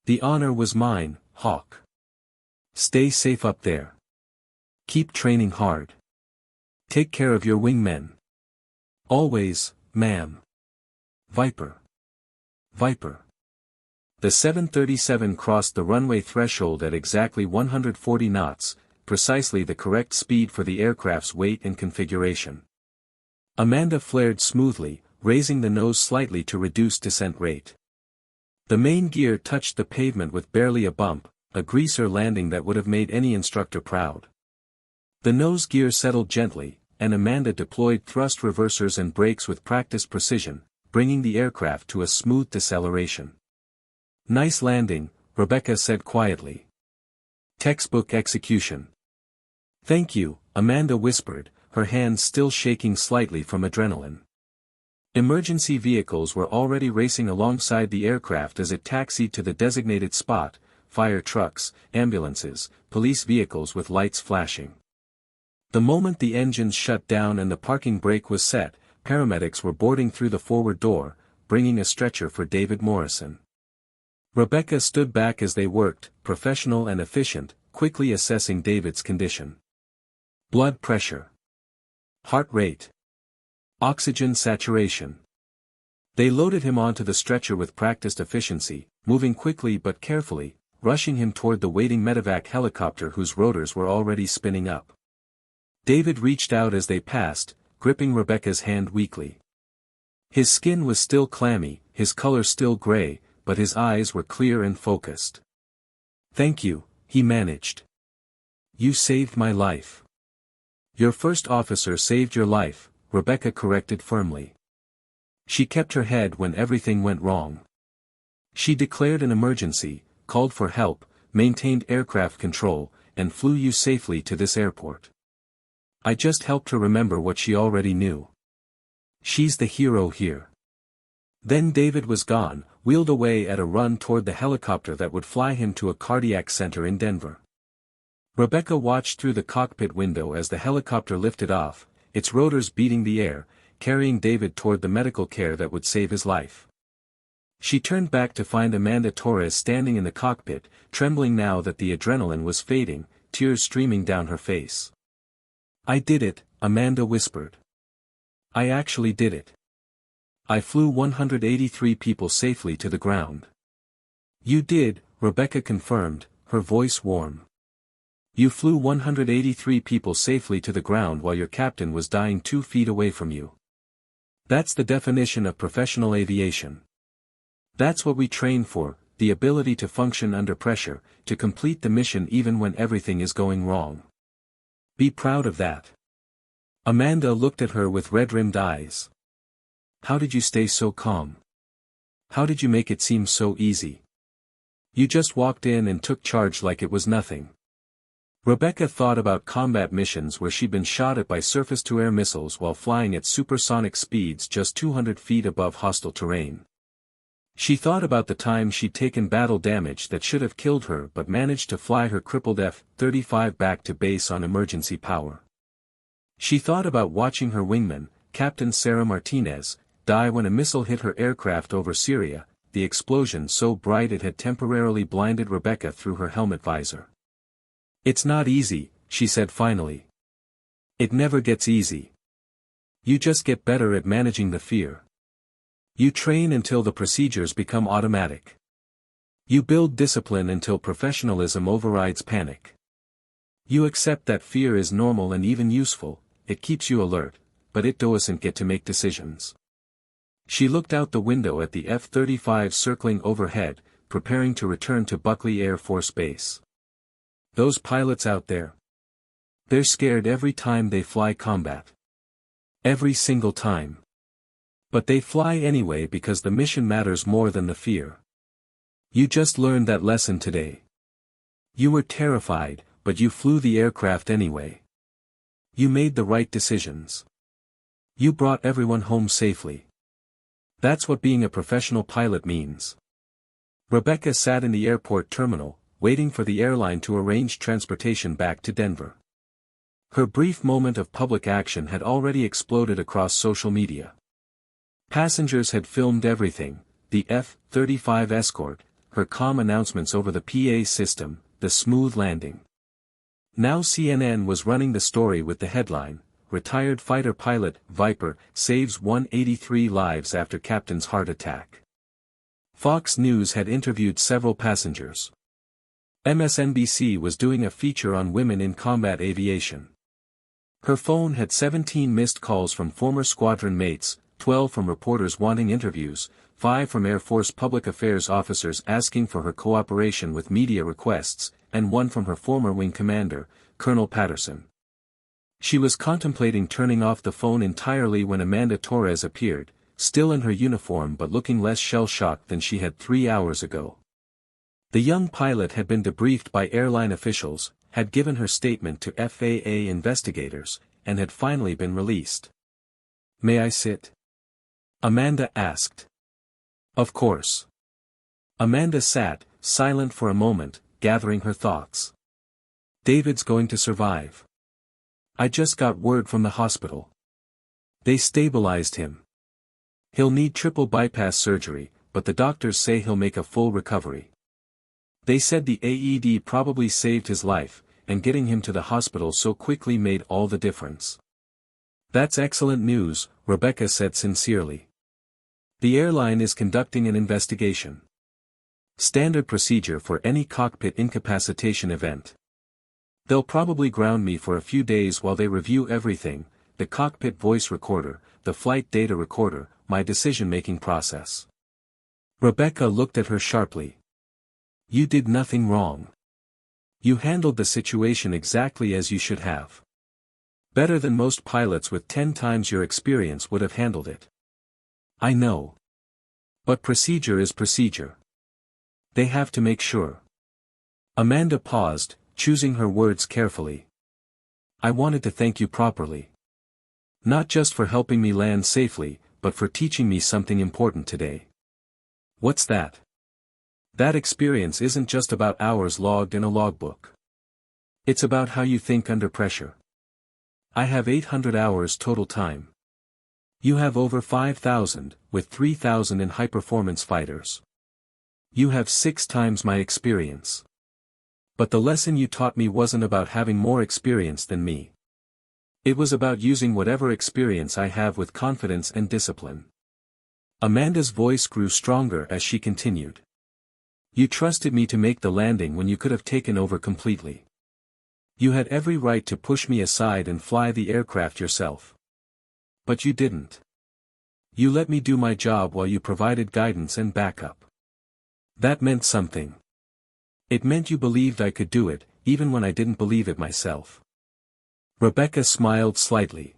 The honor was mine, Hawk. Stay safe up there. Keep training hard. Take care of your wingmen. Always, ma'am. Viper. Viper. The 737 crossed the runway threshold at exactly 140 knots, precisely the correct speed for the aircraft's weight and configuration. Amanda flared smoothly, raising the nose slightly to reduce descent rate. The main gear touched the pavement with barely a bump, a greaser landing that would have made any instructor proud. The nose gear settled gently, and Amanda deployed thrust reversers and brakes with practiced precision, bringing the aircraft to a smooth deceleration. Nice landing, Rebecca said quietly. Textbook execution. Thank you, Amanda whispered, her hands still shaking slightly from adrenaline. Emergency vehicles were already racing alongside the aircraft as it taxied to the designated spot, fire trucks, ambulances, police vehicles with lights flashing. The moment the engines shut down and the parking brake was set, paramedics were boarding through the forward door, bringing a stretcher for David Morrison. Rebecca stood back as they worked, professional and efficient, quickly assessing David's condition. Blood pressure. Heart rate. Oxygen saturation. They loaded him onto the stretcher with practiced efficiency, moving quickly but carefully, rushing him toward the waiting medevac helicopter whose rotors were already spinning up. David reached out as they passed, gripping Rebecca's hand weakly. His skin was still clammy, his color still gray, but his eyes were clear and focused. Thank you, he managed. You saved my life. Your first officer saved your life, Rebecca corrected firmly. She kept her head when everything went wrong. She declared an emergency, called for help, maintained aircraft control, and flew you safely to this airport. I just helped her remember what she already knew. She's the hero here. Then David was gone, wheeled away at a run toward the helicopter that would fly him to a cardiac center in Denver. Rebecca watched through the cockpit window as the helicopter lifted off, its rotors beating the air, carrying David toward the medical care that would save his life. She turned back to find Amanda Torres standing in the cockpit, trembling now that the adrenaline was fading, tears streaming down her face. "I did it," Amanda whispered. "I actually did it. I flew 183 people safely to the ground." "You did," Rebecca confirmed, her voice warm. "You flew 183 people safely to the ground while your captain was dying 2 feet away from you. That's the definition of professional aviation. That's what we train for, the ability to function under pressure, to complete the mission even when everything is going wrong. Be proud of that." Amanda looked at her with red-rimmed eyes. "How did you stay so calm? How did you make it seem so easy? You just walked in and took charge like it was nothing." Rebecca thought about combat missions where she'd been shot at by surface-to-air missiles while flying at supersonic speeds just 200 feet above hostile terrain. She thought about the time she'd taken battle damage that should have killed her but managed to fly her crippled F-35 back to base on emergency power. She thought about watching her wingman, Captain Sarah Martinez, die when a missile hit her aircraft over Syria, the explosion so bright it had temporarily blinded Rebecca through her helmet visor. "It's not easy," she said finally. "It never gets easy. You just get better at managing the fear. You train until the procedures become automatic. You build discipline until professionalism overrides panic. You accept that fear is normal and even useful, it keeps you alert, but it doesn't get to make decisions." She looked out the window at the F-35 circling overhead, preparing to return to Buckley Air Force Base. Those pilots out there. They're scared every time they fly combat. Every single time. But they fly anyway because the mission matters more than the fear. You just learned that lesson today. You were terrified, but you flew the aircraft anyway. You made the right decisions. You brought everyone home safely. That's what being a professional pilot means. Rebecca sat in the airport terminal, waiting for the airline to arrange transportation back to Denver. Her brief moment of public action had already exploded across social media. Passengers had filmed everything, the F-35 escort, her calm announcements over the PA system, the smooth landing. Now CNN was running the story with the headline, "Retired fighter pilot, Viper, saves 183 lives after captain's heart attack." Fox News had interviewed several passengers. MSNBC was doing a feature on women in combat aviation. Her phone had 17 missed calls from former squadron mates, 12 from reporters wanting interviews, 5 from Air Force public affairs officers asking for her cooperation with media requests, and 1 from her former wing commander, Colonel Patterson. She was contemplating turning off the phone entirely when Amanda Torres appeared, still in her uniform but looking less shell-shocked than she had 3 hours ago. The young pilot had been debriefed by airline officials, had given her statement to FAA investigators, and had finally been released. "May I sit?" Amanda asked. "Of course." Amanda sat, silent for a moment, gathering her thoughts. "David's going to survive. I just got word from the hospital. They stabilized him. He'll need triple bypass surgery, but the doctors say he'll make a full recovery. They said the AED probably saved his life, and getting him to the hospital so quickly made all the difference." "That's excellent news," Rebecca said sincerely. "The airline is conducting an investigation. Standard procedure for any cockpit incapacitation event. They'll probably ground me for a few days while they review everything, the cockpit voice recorder, the flight data recorder, my decision-making process." Rebecca looked at her sharply. "You did nothing wrong. You handled the situation exactly as you should have. Better than most pilots with 10 times your experience would have handled it. I know. But procedure is procedure. They have to make sure. Amanda paused, choosing her words carefully. I wanted to thank you properly. Not just for helping me land safely, but for teaching me something important today. What's that? That experience isn't just about hours logged in a logbook. It's about how you think under pressure. I have 800 hours total time. You have over 5,000, with 3,000 in high-performance fighters. You have 6 times my experience. But the lesson you taught me wasn't about having more experience than me. It was about using whatever experience I have with confidence and discipline. Amanda's voice grew stronger as she continued. You trusted me to make the landing when you could have taken over completely. You had every right to push me aside and fly the aircraft yourself. But you didn't. You let me do my job while you provided guidance and backup. That meant something. It meant you believed I could do it, even when I didn't believe it myself. Rebecca smiled slightly.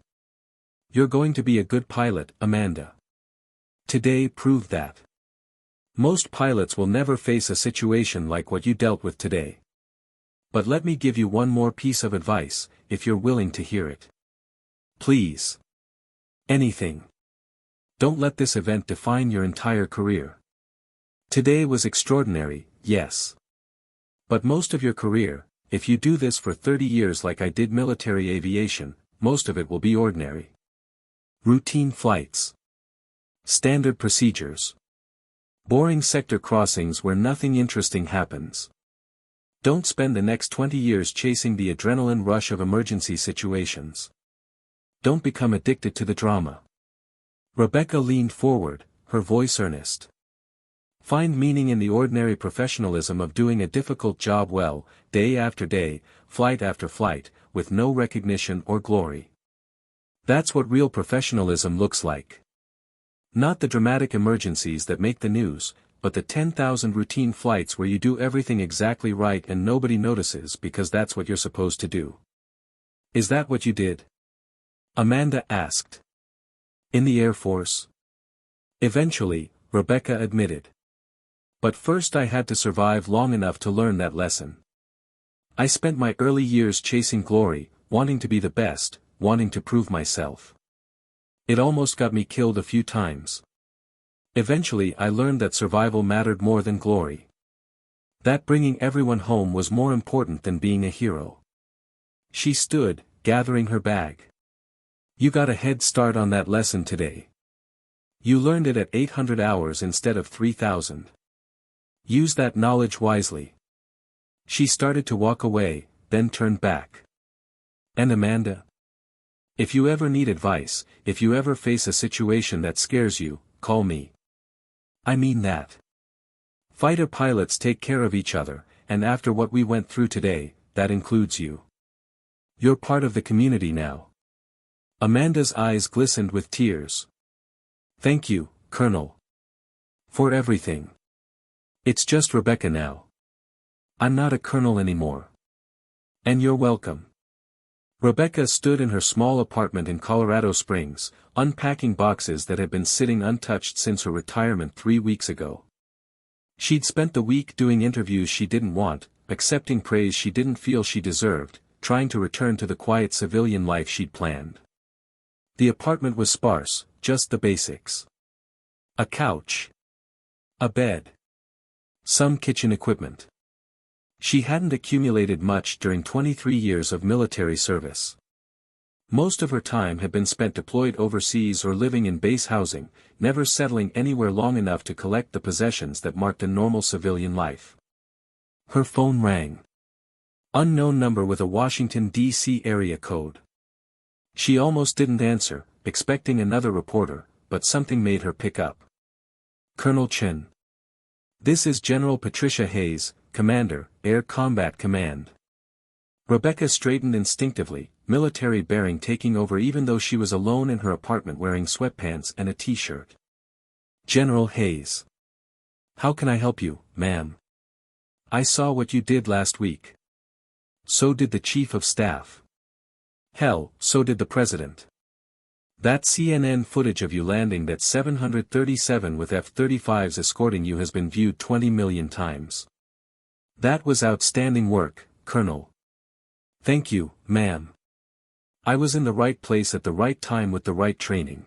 You're going to be a good pilot, Amanda. Today proved that. Most pilots will never face a situation like what you dealt with today. But let me give you one more piece of advice, if you're willing to hear it. Please. Anything. Don't let this event define your entire career. Today was extraordinary, yes. But most of your career, if you do this for 30 years like I did military aviation, most of it will be ordinary. Routine flights. Standard procedures. Boring sector crossings where nothing interesting happens. Don't spend the next 20 years chasing the adrenaline rush of emergency situations. Don't become addicted to the drama. Rebecca leaned forward, her voice earnest. Find meaning in the ordinary professionalism of doing a difficult job well, day after day, flight after flight, with no recognition or glory. That's what real professionalism looks like. Not the dramatic emergencies that make the news, but the 10,000 routine flights where you do everything exactly right and nobody notices because that's what you're supposed to do. Is that what you did? Amanda asked. In the Air Force? Eventually, Rebecca admitted. But first I had to survive long enough to learn that lesson. I spent my early years chasing glory, wanting to be the best, wanting to prove myself. It almost got me killed a few times. Eventually I learned that survival mattered more than glory. That bringing everyone home was more important than being a hero. She stood, gathering her bag. You got a head start on that lesson today. You learned it at 800 hours instead of 3,000. Use that knowledge wisely. She started to walk away, then turned back. And Amanda? If you ever need advice, if you ever face a situation that scares you, call me. I mean that. Fighter pilots take care of each other, and after what we went through today, that includes you. You're part of the community now. Amanda's eyes glistened with tears. Thank you, Colonel. For everything. It's just Rebecca now. I'm not a colonel anymore. And you're welcome. Rebecca stood in her small apartment in Colorado Springs, unpacking boxes that had been sitting untouched since her retirement 3 weeks ago. She'd spent the week doing interviews she didn't want, accepting praise she didn't feel she deserved, trying to return to the quiet civilian life she'd planned. The apartment was sparse, just the basics. A couch. A bed. Some kitchen equipment. She hadn't accumulated much during 23 years of military service. Most of her time had been spent deployed overseas or living in base housing, never settling anywhere long enough to collect the possessions that marked a normal civilian life. Her phone rang. Unknown number with a Washington, D.C. area code. She almost didn't answer, expecting another reporter, but something made her pick up. Colonel Chen. This is General Patricia Hayes, Commander, Air Combat Command. Rebecca straightened instinctively, military bearing taking over even though she was alone in her apartment wearing sweatpants and a t-shirt. General Hayes. How can I help you, ma'am? I saw what you did last week. So did the Chief of Staff. Hell, so did the President. That CNN footage of you landing that 737 with F-35s escorting you has been viewed 20 million times. That was outstanding work, Colonel. Thank you, ma'am. I was in the right place at the right time with the right training.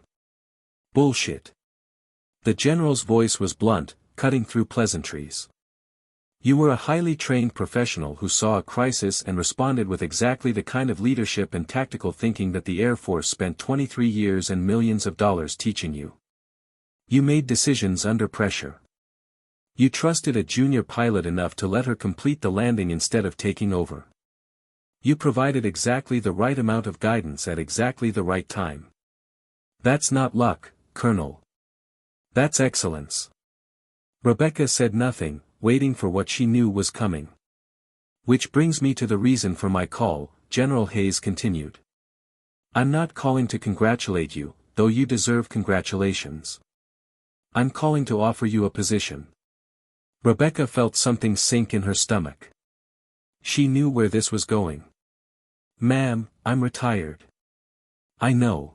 Bullshit. The general's voice was blunt, cutting through pleasantries. You were a highly trained professional who saw a crisis and responded with exactly the kind of leadership and tactical thinking that the Air Force spent 23 years and millions of dollars teaching you. You made decisions under pressure. You trusted a junior pilot enough to let her complete the landing instead of taking over. You provided exactly the right amount of guidance at exactly the right time. That's not luck, Colonel. That's excellence. Rebecca said nothing, waiting for what she knew was coming. Which brings me to the reason for my call, General Hayes continued. I'm not calling to congratulate you, though you deserve congratulations. I'm calling to offer you a position. Rebecca felt something sink in her stomach. She knew where this was going. Ma'am, I'm retired. I know.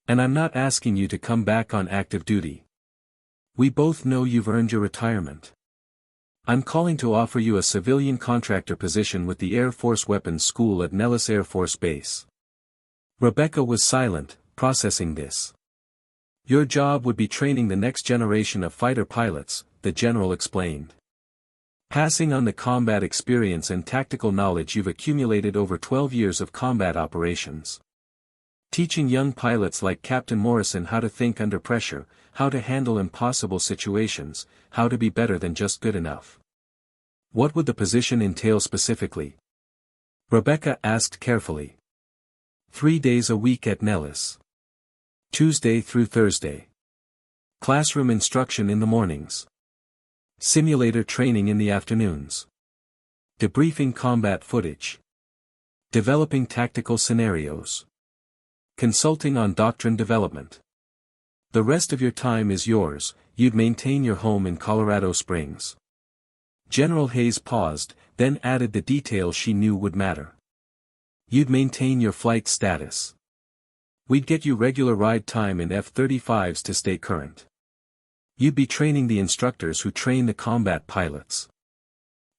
And I'm not asking you to come back on active duty. We both know you've earned your retirement. I'm calling to offer you a civilian contractor position with the Air Force Weapons School at Nellis Air Force Base. Rebecca was silent, processing this. Your job would be training the next generation of fighter pilots, the general explained. Passing on the combat experience and tactical knowledge you've accumulated over 12 years of combat operations. Teaching young pilots like Captain Morrison how to think under pressure, how to handle impossible situations, how to be better than just good enough. What would the position entail specifically? Rebecca asked carefully. 3 days a week at Nellis. Tuesday through Thursday. Classroom instruction in the mornings. Simulator training in the afternoons. Debriefing combat footage. Developing tactical scenarios. Consulting on doctrine development. The rest of your time is yours. You'd maintain your home in Colorado Springs. General Hayes paused, then added the detail she knew would matter. You'd maintain your flight status. We'd get you regular ride time in F-35s to stay current. You'd be training the instructors who train the combat pilots.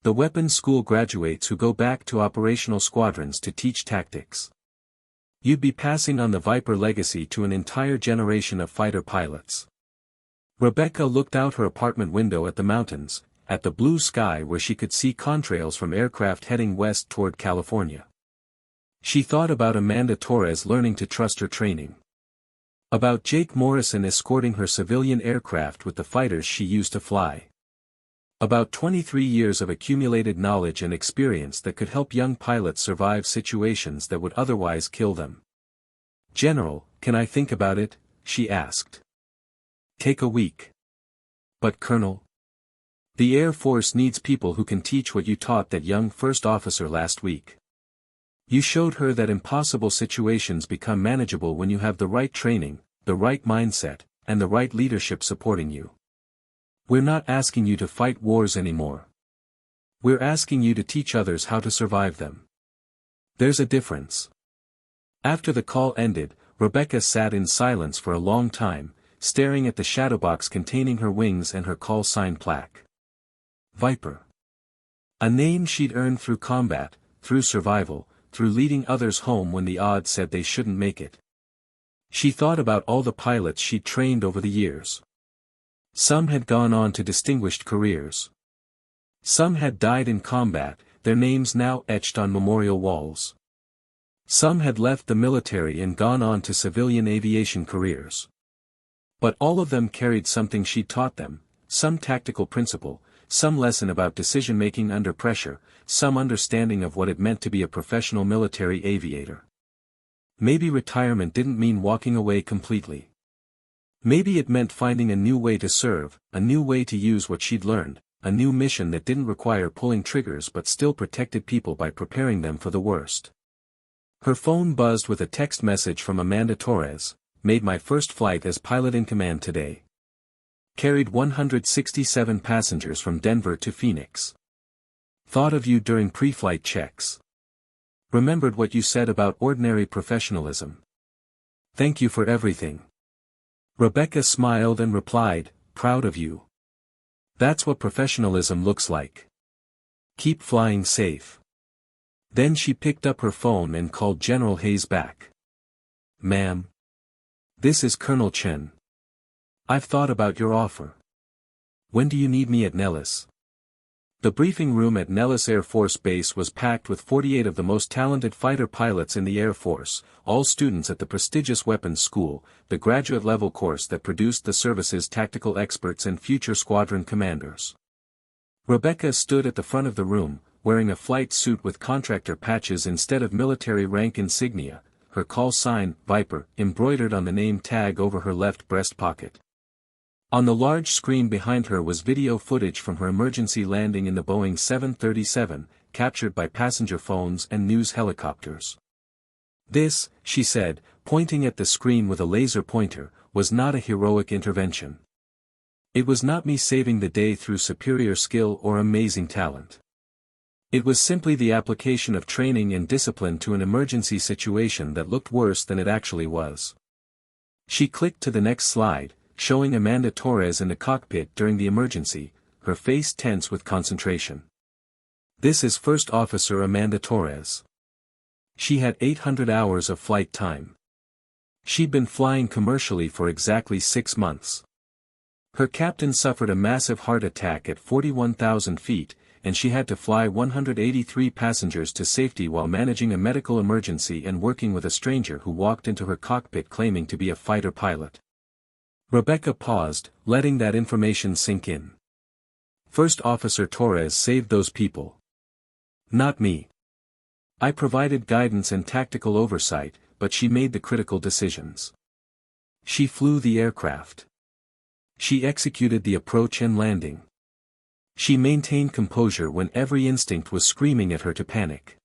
The weapons school graduates who go back to operational squadrons to teach tactics. You'd be passing on the Viper legacy to an entire generation of fighter pilots. Rebecca looked out her apartment window at the mountains, at the blue sky where she could see contrails from aircraft heading west toward California. She thought about Amanda Torres learning to trust her training. About Jake Morrison escorting her civilian aircraft with the fighters she used to fly. About 23 years of accumulated knowledge and experience that could help young pilots survive situations that would otherwise kill them. General, can I think about it? She asked. Take a week. But Colonel? The Air Force needs people who can teach what you taught that young first officer last week. You showed her that impossible situations become manageable when you have the right training, the right mindset, and the right leadership supporting you. We're not asking you to fight wars anymore. We're asking you to teach others how to survive them. There's a difference. After the call ended, Rebecca sat in silence for a long time, staring at the shadow box containing her wings and her call sign plaque. Viper. A name she'd earned through combat, through survival, through leading others home when the odds said they shouldn't make it. She thought about all the pilots she'd trained over the years. Some had gone on to distinguished careers. Some had died in combat, their names now etched on memorial walls. Some had left the military and gone on to civilian aviation careers. But all of them carried something she'd taught them, some tactical principle, some lesson about decision-making under pressure, some understanding of what it meant to be a professional military aviator. Maybe retirement didn't mean walking away completely. Maybe it meant finding a new way to serve, a new way to use what she'd learned, a new mission that didn't require pulling triggers but still protected people by preparing them for the worst. Her phone buzzed with a text message from Amanda Torres. Made my first flight as pilot in command today. Carried 167 passengers from Denver to Phoenix. Thought of you during pre-flight checks. Remembered what you said about ordinary professionalism. Thank you for everything. Rebecca smiled and replied, proud of you. That's what professionalism looks like. Keep flying safe. Then she picked up her phone and called General Hayes back. Ma'am. This is Colonel Chen. I've thought about your offer. When do you need me at Nellis? The briefing room at Nellis Air Force Base was packed with 48 of the most talented fighter pilots in the Air Force, all students at the prestigious Weapons School, the graduate-level course that produced the service's tactical experts and future squadron commanders. Rebecca stood at the front of the room, wearing a flight suit with contractor patches instead of military rank insignia, her call sign, Viper, embroidered on the name tag over her left breast pocket. On the large screen behind her was video footage from her emergency landing in the Boeing 737, captured by passenger phones and news helicopters. This, she said, pointing at the screen with a laser pointer, was not a heroic intervention. It was not me saving the day through superior skill or amazing talent. It was simply the application of training and discipline to an emergency situation that looked worse than it actually was. She clicked to the next slide, showing Amanda Torres in the cockpit during the emergency, her face tense with concentration. This is First Officer Amanda Torres. She had 800 hours of flight time. She'd been flying commercially for exactly 6 months. Her captain suffered a massive heart attack at 41,000 feet, and she had to fly 183 passengers to safety while managing a medical emergency and working with a stranger who walked into her cockpit claiming to be a fighter pilot. Rebecca paused, letting that information sink in. First Officer Torres saved those people. Not me. I provided guidance and tactical oversight, but she made the critical decisions. She flew the aircraft. She executed the approach and landing. She maintained composure when every instinct was screaming at her to panic.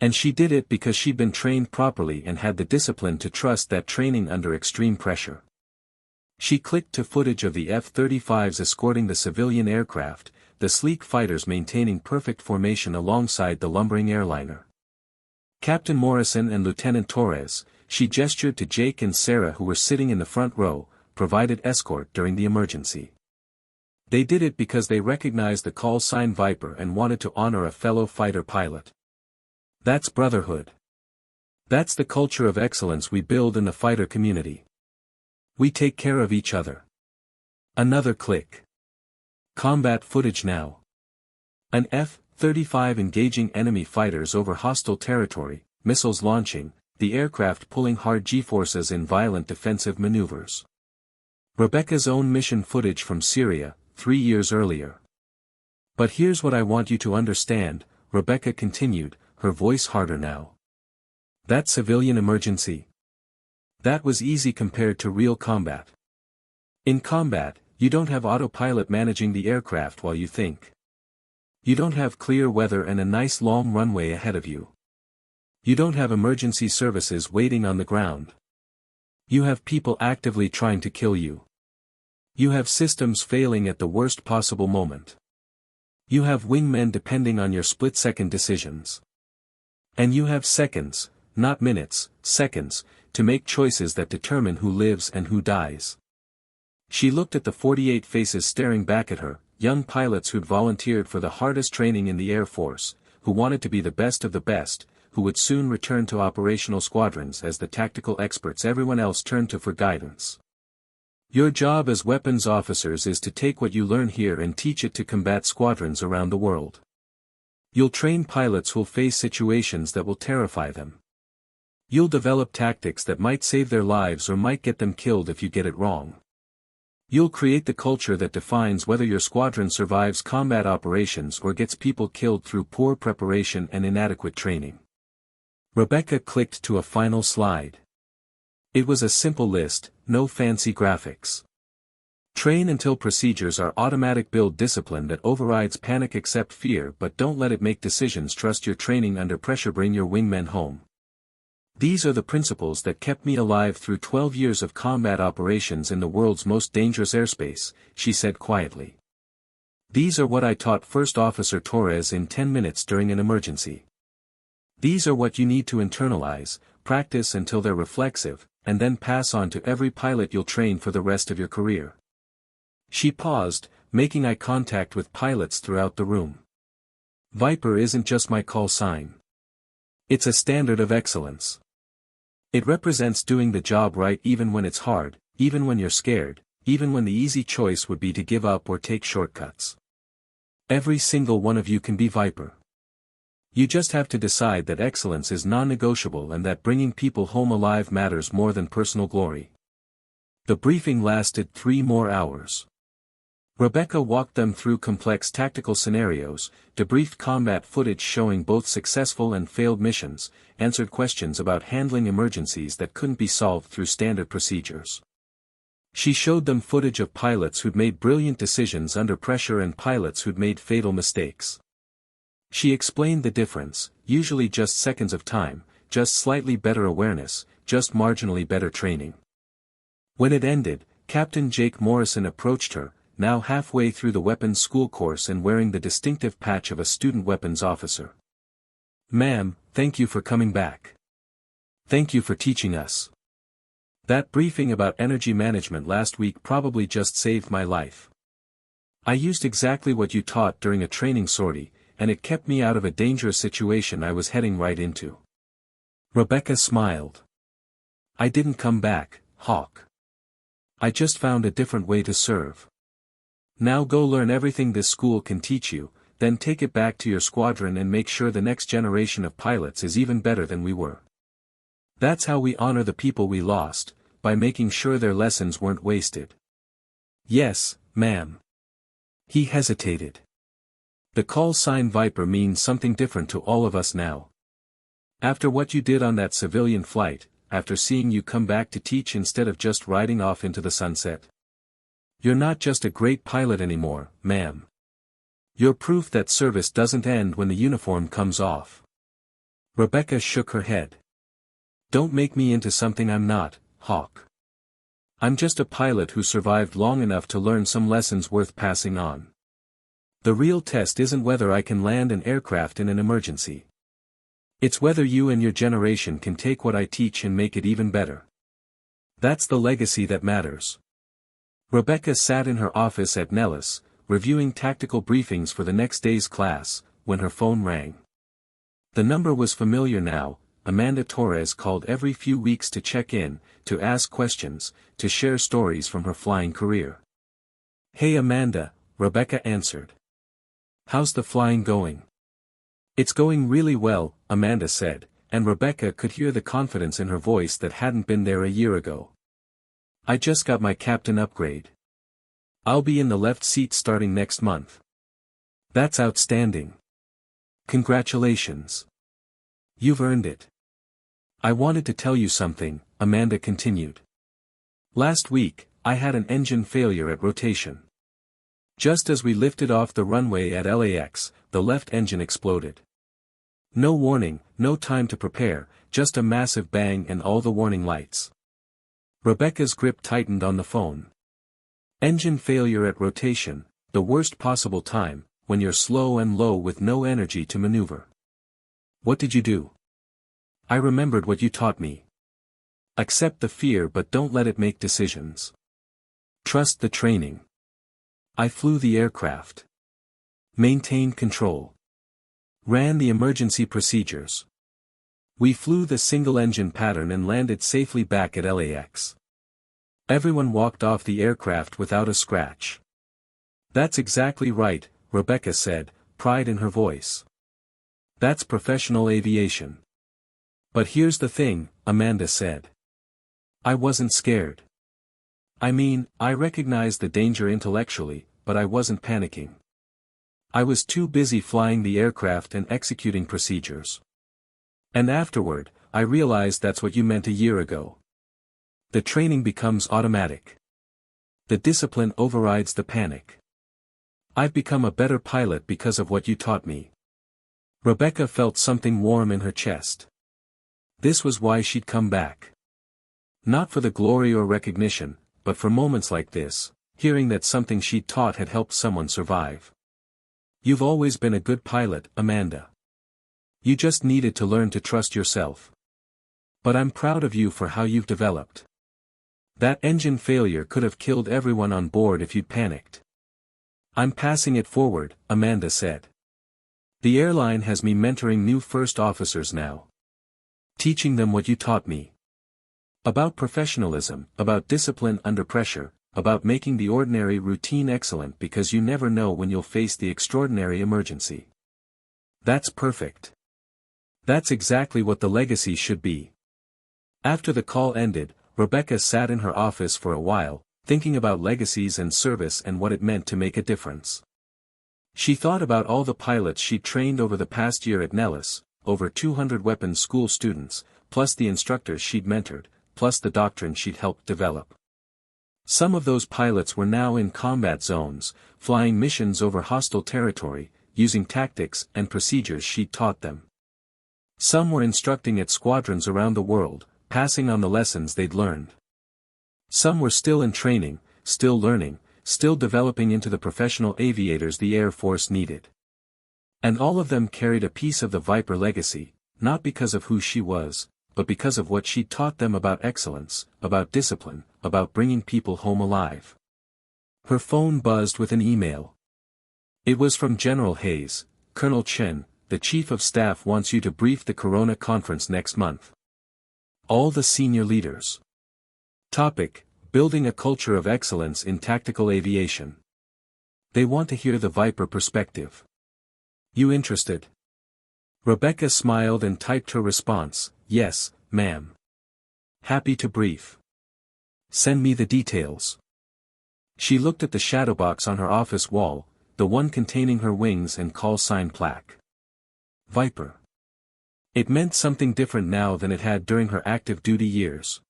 And she did it because she'd been trained properly and had the discipline to trust that training under extreme pressure. She clicked to footage of the F-35s escorting the civilian aircraft, the sleek fighters maintaining perfect formation alongside the lumbering airliner. Captain Morrison and Lieutenant Torres, she gestured to Jake and Sarah who were sitting in the front row, provided escort during the emergency. They did it because they recognized the call sign Viper and wanted to honor a fellow fighter pilot. That's brotherhood. That's the culture of excellence we build in the fighter community. We take care of each other. Another click. Combat footage now. An F-35 engaging enemy fighters over hostile territory, missiles launching, the aircraft pulling hard G-forces in violent defensive maneuvers. Rebecca's own mission footage from Syria, 3 years earlier. But here's what I want you to understand, Rebecca continued, her voice harder now. That civilian emergency. That was easy compared to real combat. In combat, you don't have autopilot managing the aircraft while you think. You don't have clear weather and a nice long runway ahead of you. You don't have emergency services waiting on the ground. You have people actively trying to kill you. You have systems failing at the worst possible moment. You have wingmen depending on your split-second decisions. And you have seconds, not minutes, seconds, to make choices that determine who lives and who dies. She looked at the 48 faces staring back at her, young pilots who'd volunteered for the hardest training in the Air Force, who wanted to be the best of the best, who would soon return to operational squadrons as the tactical experts everyone else turned to for guidance. Your job as weapons officers is to take what you learn here and teach it to combat squadrons around the world. You'll train pilots who'll face situations that will terrify them. You'll develop tactics that might save their lives or might get them killed if you get it wrong. You'll create the culture that defines whether your squadron survives combat operations or gets people killed through poor preparation and inadequate training. Rebecca clicked to a final slide. It was a simple list, no fancy graphics. Train until procedures are automatic. Build discipline that overrides panic. Accept fear but don't let it make decisions. Trust your training under pressure. Bring your wingmen home. These are the principles that kept me alive through 12 years of combat operations in the world's most dangerous airspace, she said quietly. These are what I taught First Officer Torres in 10 minutes during an emergency. These are what you need to internalize, practice until they're reflexive, and then pass on to every pilot you'll train for the rest of your career. She paused, making eye contact with pilots throughout the room. Viper isn't just my call sign. It's a standard of excellence. It represents doing the job right even when it's hard, even when you're scared, even when the easy choice would be to give up or take shortcuts. Every single one of you can be Viper. You just have to decide that excellence is non-negotiable and that bringing people home alive matters more than personal glory. The briefing lasted 3 more hours. Rebecca walked them through complex tactical scenarios, debriefed combat footage showing both successful and failed missions, answered questions about handling emergencies that couldn't be solved through standard procedures. She showed them footage of pilots who'd made brilliant decisions under pressure and pilots who'd made fatal mistakes. She explained the difference, usually just seconds of time, just slightly better awareness, just marginally better training. When it ended, Captain Jake Morrison approached her, now halfway through the weapons school course and wearing the distinctive patch of a student weapons officer. "Ma'am, thank you for coming back. Thank you for teaching us. That briefing about energy management last week probably just saved my life. I used exactly what you taught during a training sortie, and it kept me out of a dangerous situation I was heading right into." Rebecca smiled. "I didn't come back, Hawk. I just found a different way to serve. Now go learn everything this school can teach you, then take it back to your squadron and make sure the next generation of pilots is even better than we were. That's how we honor the people we lost, by making sure their lessons weren't wasted." "Yes, ma'am." He hesitated. The call sign Viper means something different to all of us now. After what you did on that civilian flight, after seeing you come back to teach instead of just riding off into the sunset. You're not just a great pilot anymore, ma'am. You're proof that service doesn't end when the uniform comes off. Rebecca shook her head. "Don't make me into something I'm not, Hawk. I'm just a pilot who survived long enough to learn some lessons worth passing on. The real test isn't whether I can land an aircraft in an emergency. It's whether you and your generation can take what I teach and make it even better. That's the legacy that matters." Rebecca sat in her office at Nellis, reviewing tactical briefings for the next day's class, when her phone rang. The number was familiar now. Amanda Torres called every few weeks to check in, to ask questions, to share stories from her flying career. "Hey Amanda," Rebecca answered. "How's the flying going?" "It's going really well," Amanda said, and Rebecca could hear the confidence in her voice that hadn't been there a year ago. "I just got my captain upgrade. I'll be in the left seat starting next month." "That's outstanding. Congratulations. You've earned it." "I wanted to tell you something," Amanda continued. "Last week, I had an engine failure at rotation. Just as we lifted off the runway at LAX, the left engine exploded. No warning, no time to prepare, just a massive bang and all the warning lights." Rebecca's grip tightened on the phone. Engine failure at rotation, the worst possible time, when you're slow and low with no energy to maneuver. "What did you do?" "I remembered what you taught me. Accept the fear but don't let it make decisions. Trust the training. I flew the aircraft. Maintained control. Ran the emergency procedures. We flew the single-engine pattern and landed safely back at LAX. Everyone walked off the aircraft without a scratch." "That's exactly right," Rebecca said, pride in her voice. "That's professional aviation." "But here's the thing," Amanda said. "I wasn't scared. I mean, I recognized the danger intellectually, but I wasn't panicking. I was too busy flying the aircraft and executing procedures. And afterward, I realized that's what you meant a year ago. The training becomes automatic. The discipline overrides the panic. I've become a better pilot because of what you taught me." Rebecca felt something warm in her chest. This was why she'd come back. Not for the glory or recognition, but for moments like this, hearing that something she'd taught had helped someone survive. "You've always been a good pilot, Amanda. You just needed to learn to trust yourself. But I'm proud of you for how you've developed. That engine failure could have killed everyone on board if you'd panicked. I'm passing it forward, Amanda said. The airline has me mentoring new first officers now. Teaching them what you taught me. About professionalism, about discipline under pressure, about making the ordinary routine excellent because you never know when you'll face the extraordinary emergency. That's perfect. That's exactly what the legacy should be. After the call ended, Rebecca sat in her office for a while, thinking about legacies and service and what it meant to make a difference. She thought about all the pilots she'd trained over the past year at Nellis, over 200 weapons school students, plus the instructors she'd mentored, plus the doctrine she'd helped develop. Some of those pilots were now in combat zones, flying missions over hostile territory, using tactics and procedures she'd taught them. Some were instructing at squadrons around the world, passing on the lessons they'd learned. Some were still in training, still learning, still developing into the professional aviators the Air Force needed. And all of them carried a piece of the Viper legacy, not because of who she was, but because of what she'd taught them about excellence, about discipline, about bringing people home alive. Her phone buzzed with an email. It was from General Hayes. Colonel Chen, the Chief of Staff wants you to brief the Corona Conference next month. All the senior leaders. Topic: Building a culture of excellence in tactical aviation. They want to hear the Viper perspective. You interested? Rebecca smiled and typed her response, yes, ma'am. Happy to brief. Send me the details. She looked at the shadow box on her office wall, the one containing her wings and call sign plaque. Viper. It meant something different now than it had during her active duty years.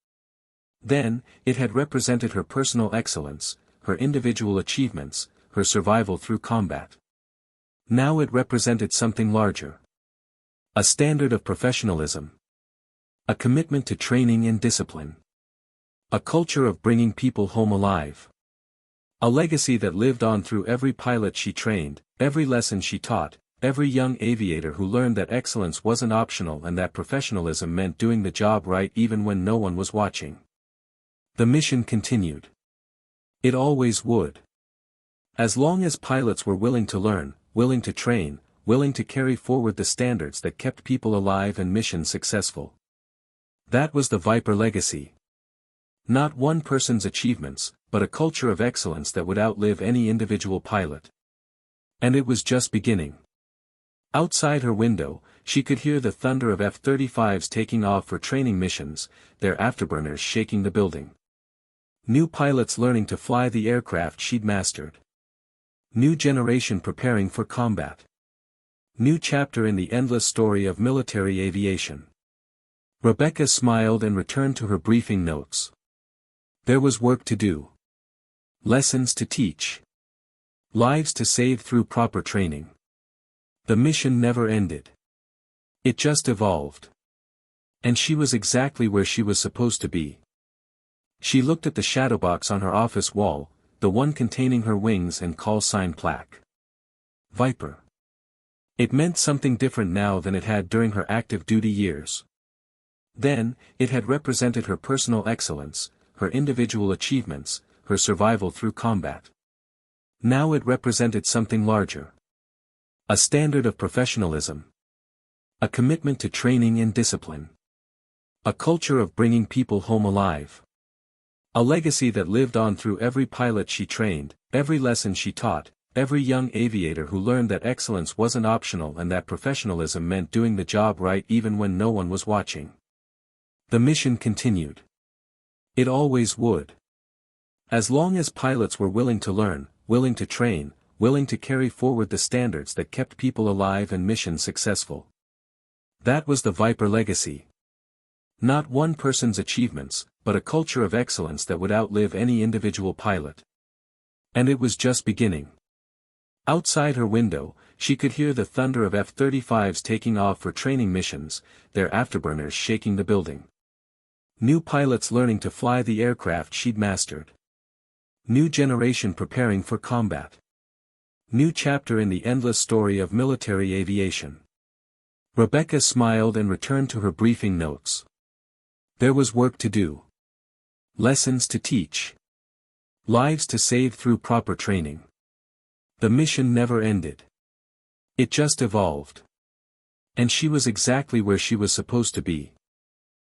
Then, it had represented her personal excellence, her individual achievements, her survival through combat. Now it represented something larger. A standard of professionalism. A commitment to training and discipline. A culture of bringing people home alive. A legacy that lived on through every pilot she trained, every lesson she taught, every young aviator who learned that excellence wasn't optional and that professionalism meant doing the job right even when no one was watching. The mission continued. It always would. As long as pilots were willing to learn, willing to train, willing to carry forward the standards that kept people alive and missions successful. That was the Viper legacy. Not one person's achievements, but a culture of excellence that would outlive any individual pilot. And it was just beginning. Outside her window, she could hear the thunder of F-35s taking off for training missions, their afterburners shaking the building. New pilots learning to fly the aircraft she'd mastered. New generation preparing for combat. New chapter in the endless story of military aviation. Rebecca smiled and returned to her briefing notes. There was work to do. Lessons to teach. Lives to save through proper training. The mission never ended. It just evolved. And she was exactly where she was supposed to be. She looked at the shadow box on her office wall, the one containing her wings and call sign plaque. Viper. It meant something different now than it had during her active duty years. Then, it had represented her personal excellence, her individual achievements, her survival through combat. Now it represented something larger. A standard of professionalism. A commitment to training and discipline. A culture of bringing people home alive. A legacy that lived on through every pilot she trained, every lesson she taught, every young aviator who learned that excellence wasn't optional and that professionalism meant doing the job right even when no one was watching. The mission continued. It always would. As long as pilots were willing to learn, willing to train, willing to carry forward the standards that kept people alive and missions successful. That was the Viper legacy. Not one person's achievements, but a culture of excellence that would outlive any individual pilot. And it was just beginning. Outside her window, she could hear the thunder of F-35s taking off for training missions, their afterburners shaking the building. New pilots learning to fly the aircraft she'd mastered. New generation preparing for combat. New chapter in the endless story of military aviation. Rebecca smiled and returned to her briefing notes. There was work to do. Lessons to teach. Lives to save through proper training. The mission never ended. It just evolved. And she was exactly where she was supposed to be.